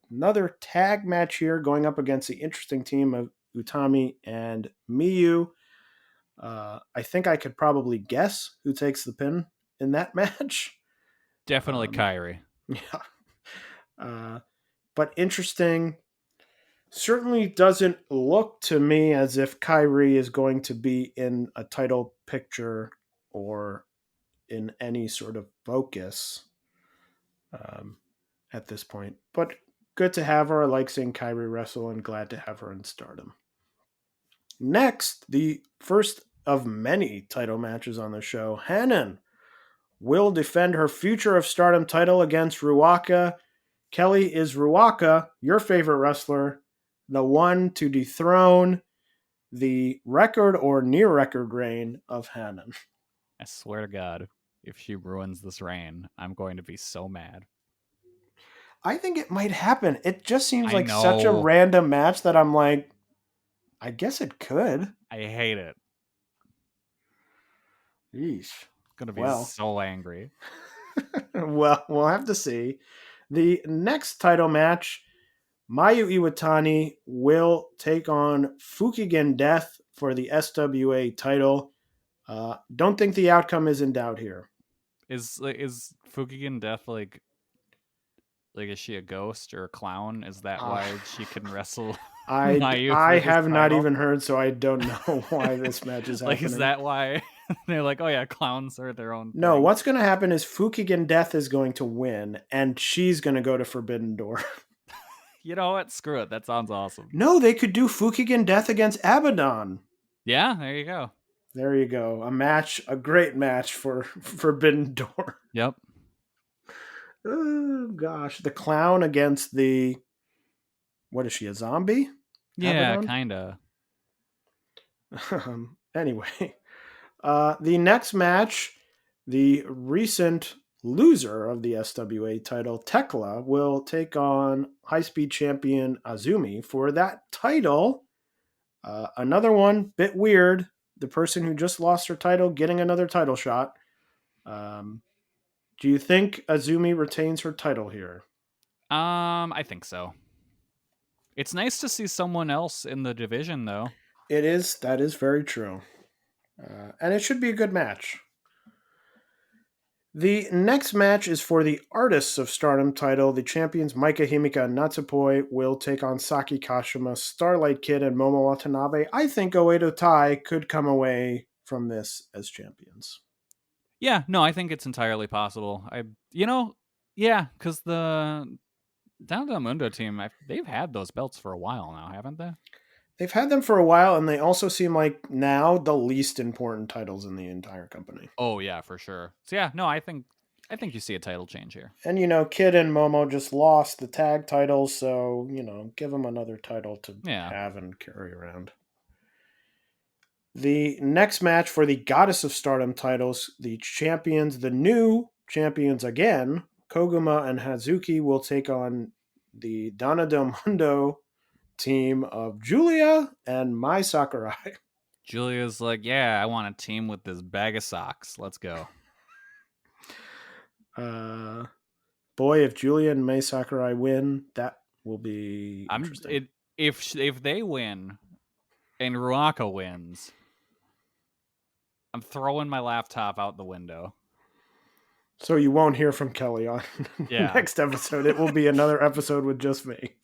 another tag match here going up against the interesting team of Utami and Miyu. I think I could probably guess who takes the pin in that match. Definitely Kairi. Yeah. But interesting. Certainly doesn't look to me as if Kairi is going to be in a title picture or in any sort of focus at this point. But good to have her. I like seeing Kairi wrestle and glad to have her in Stardom. Next, the first of many title matches on the show. Hanan will defend her Future of Stardom title against Ruaka. Kelly, is Ruaka, your favorite wrestler, the one to dethrone the record or near record reign of Hanan? I swear to God, if she ruins this reign, I'm going to be so mad. I think it might happen. It just seems I like such a know. random match that I'm like, I guess it could. I hate it. Yeesh. I'm going to be so angry. Well, we'll have to see. The next title match, Mayu Iwatani will take on Fukigen Death for the SWA title. Don't think the outcome is in doubt here. Is Fukigen Death like is she a ghost or a clown? Is that why she can wrestle? I have not even heard, so I don't know why this match is happening. Is that why they're like, oh yeah, clowns are their own thing? No, what's going to happen is Fukigen Death is going to win, and she's going to go to Forbidden Door. You know what? Screw it. That sounds awesome. No, they could do Fukigen Death against Abaddon. Yeah, there you go. There you go. A great match for Forbidden Door. Yep. Oh, gosh. The clown against the... What is she, a zombie? Yeah, kind of. Anyway. The next match, the recent loser of the SWA title, Tekla, will take on high-speed champion Azumi for that title. Another one, bit weird. The person who just lost her title getting another title shot. Do you think Azumi retains her title here? I think so. It's nice to see someone else in the division, though. It is. That is very true. And it should be a good match. The next match is for the Artists of Stardom title. The champions Maika Himika and Natsupoi will take on Saki Kashima, Starlight Kid, and Momo Watanabe. I think Oedo Tai could come away from this as champions. Yeah, no, I think it's entirely possible. Because the Down to the Mundo team, they've had those belts for a while now, haven't they? They've had them for a while, and they also seem like now the least important titles in the entire company. Oh, yeah, for sure. So, yeah, no, I think you see a title change here. And, Kid and Momo just lost the tag titles, so, give them another title to have and carry around. The next match for the Goddess of Stardom titles, the new champions again, Koguma and Hazuki, will take on the Donna Del Mundo team of Julia and Mai Sakurai. Julia's like, yeah, I want a team with this bag of socks. Let's go. Boy, if Julia and Mai Sakurai win, that will be interesting. If they win and Ruaka wins, I'm throwing my laptop out the window. So you won't hear from Kelly on next episode. It will be another episode with just me.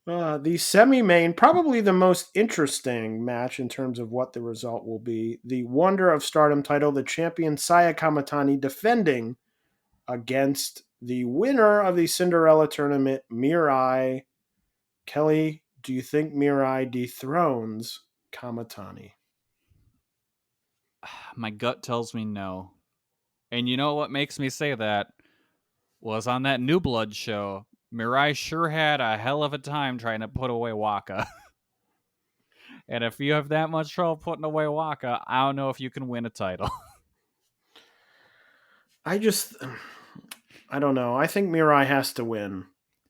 The semi-main, probably the most interesting match in terms of what the result will be. The Wonder of Stardom title, the champion Saya Kamatani defending against the winner of the Cinderella tournament, Mirai. Kelly, do you think Mirai dethrones Kamatani? My gut tells me no. And you know what makes me say that? Was on that New Blood show, Mirai sure had a hell of a time trying to put away Waka. And if you have that much trouble putting away Waka, I don't know if you can win a title. I don't know. I think Mirai has to win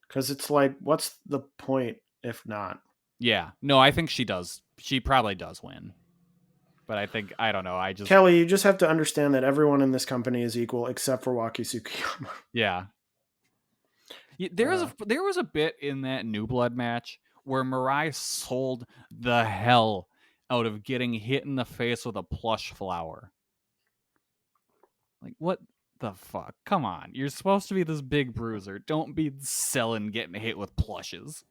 because it's like, what's the point if not? Yeah. No, I think she does. She probably does win. But I don't know. Kelly, you just have to understand that everyone in this company is equal except for Waki Tsukiyama. Yeah. There was a bit in that New Blood match where Mirai sold the hell out of getting hit in the face with a plush flower. Like, what the fuck? Come on. You're supposed to be this big bruiser. Don't be selling getting hit with plushes.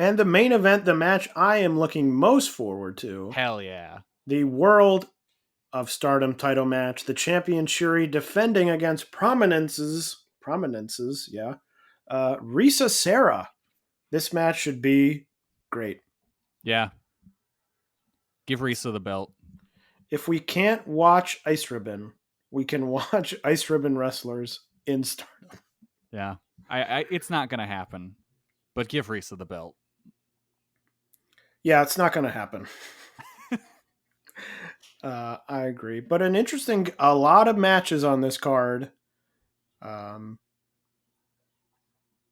And the main event, the match I am looking most forward to. Hell yeah. The World of Stardom title match. The champion Shuri defending against prominences, yeah. Risa Sera. This match should be great. Yeah. Give Risa the belt. If we can't watch Ice Ribbon, we can watch Ice Ribbon wrestlers in Stardom. Yeah. I it's not going to happen. But give Risa the belt. Yeah, it's not going to happen. I agree. But a lot of matches on this card.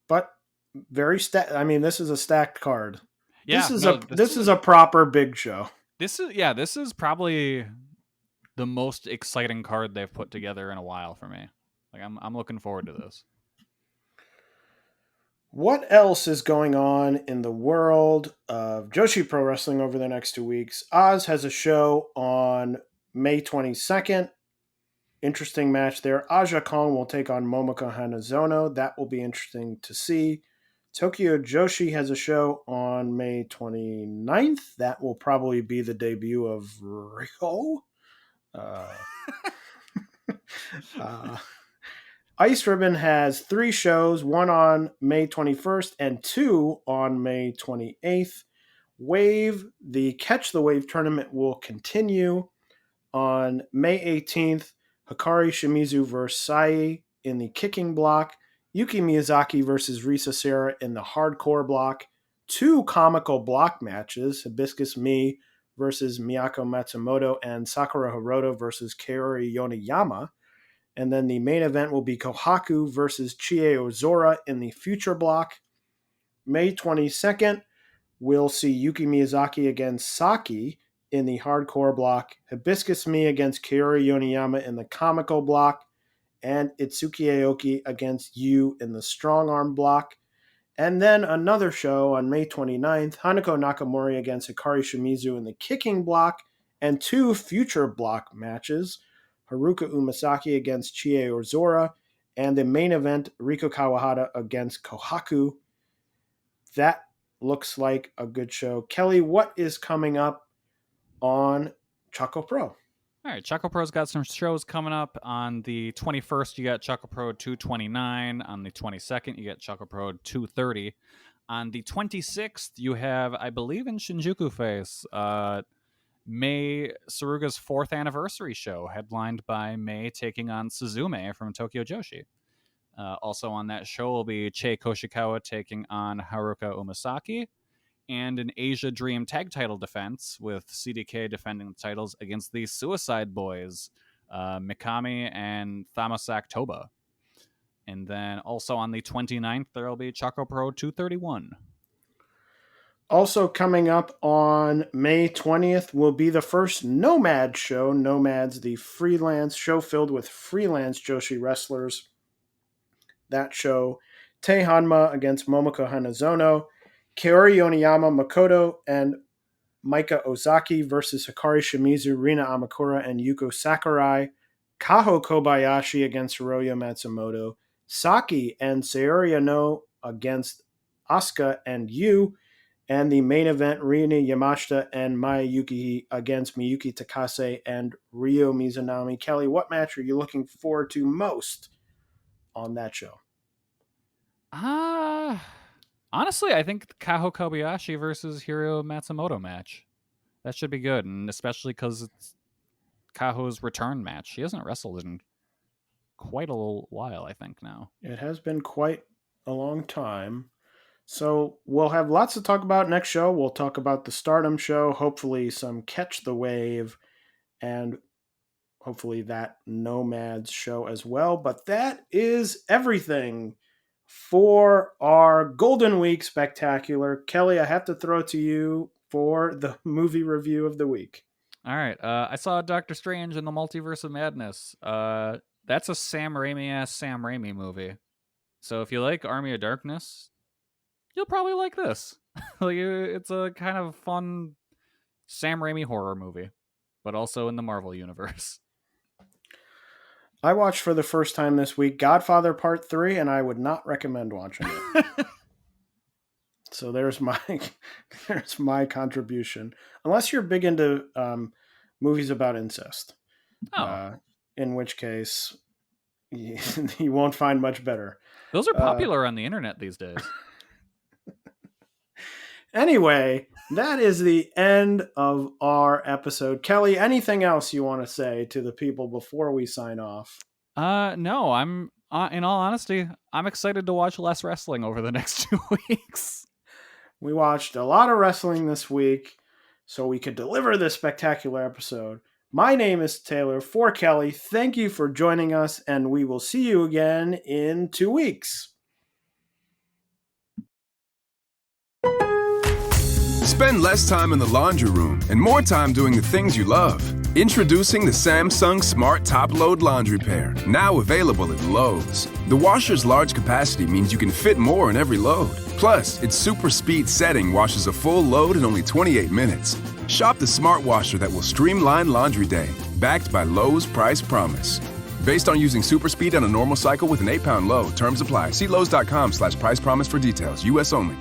But very this is a stacked card. Yeah, this is a proper big show. This is probably the most exciting card they've put together in a while for me. Like I'm looking forward to this. What else is going on in the world of Joshi Pro Wrestling over the next 2 weeks? Oz has a show on May 22nd. Interesting match there. Aja Kong will take on Momoko Hanazono. That will be interesting to see. Tokyo Joshi has a show on May 29th. That will probably be the debut of Ryo. Ice Ribbon has 3 shows, one on May 21st and 2 on May 28th. The Catch the Wave tournament will continue on May 18th. Hikari Shimizu versus Sai in the kicking block. Yuki Miyazaki versus Risa Sera in the hardcore block. 2 comical block matches. Hibiscus Me versus Miyako Matsumoto and Sakura Hiroto versus Kaori Yoneyama. And then the main event will be Kohaku versus Chie Ozora in the future block. May 22nd, we'll see Yuki Miyazaki against Saki in the hardcore block. Hibiscus Me against Kaori Yoneyama in the comical block. And Itsuki Aoki against Yu in the strong arm block. And then another show on May 29th, Hanako Nakamori against Hikari Shimizu in the kicking block. And 2 future block matches. Haruka Umasaki against Chie Ozora, and the main event, Riko Kawahata against Kohaku. That looks like a good show. Kelly, what is coming up on Choco Pro? All right, Choco Pro's got some shows coming up. On the 21st, you got Choco Pro 229. On the 22nd, you got Choco Pro 230. On the 26th, you have, I believe in Shinjuku Face, May Saruga's 4th anniversary show, headlined by May taking on Suzume from Tokyo Joshi. Also on that show will be Chei Koshikawa taking on Haruka Umasaki, and an Asia Dream tag title defense with CDK defending the titles against the Suicide Boys, Mikami and Thamasak Toba. And then also on the 29th, there will be Choco Pro 231. Also coming up on May 20th will be the first NOMADS show. NOMADS, the freelance show filled with freelance Joshi wrestlers. That show, Tei Hanma against Momoko Hanazono, Kaori Yoneyama, Makoto, and Maika Ozaki versus Hikari Shimizu, Rina Amakura, and Yuko Sakurai, Kaho Kobayashi against Hiroyo Matsumoto, Saki and Sayori Ano against Asuka and Yu, and the main event, Rina Yamashita and Maya Yuki against Miyuki Takase and Ryo Mizunami. Kelly, what match are you looking forward to most on that show? Honestly, I think the Kaho Kobayashi versus Hiro Matsumoto match. That should be good, and especially because it's Kaho's return match. She hasn't wrestled in quite a little while, I think, now. It has been quite a long time. So we'll have lots to talk about next show. We'll talk about the Stardom show, hopefully some Catch the Wave, and hopefully that Nomads show as well. But that is everything for our Golden Week Spectacular. Kelly, I have to throw to you for the movie review of the week. All right. I saw Doctor Strange in the Multiverse of Madness. That's a Sam Raimi-ass Sam Raimi movie. So if you like Army of Darkness, you'll probably like this. It's a kind of fun Sam Raimi horror movie, but also in the Marvel universe. I watched for the first time this week Godfather Part 3, and I would not recommend watching it. So there's my contribution. Unless you're big into movies about incest. In which case you won't find much better. Those are popular on the internet these days. Anyway, that is the end of our episode. Kelly, anything else you want to say to the people before we sign off? No, I'm in all honesty, I'm excited to watch less wrestling over the next 2 weeks. We watched a lot of wrestling this week so we could deliver this spectacular episode. My name is Taylor for Kelly. Thank you for joining us, and we will see you again in 2 weeks. Spend less time in the laundry room and more time doing the things you love. Introducing the Samsung Smart Top-Load Laundry Pair, now available at Lowe's. The washer's large capacity means you can fit more in every load. Plus, its super speed setting washes a full load in only 28 minutes. Shop the smart washer that will streamline laundry day, backed by Lowe's Price Promise. Based on using super speed on a normal cycle with an 8-pound load, terms apply. See Lowe's.com/price promise for details. U.S. only.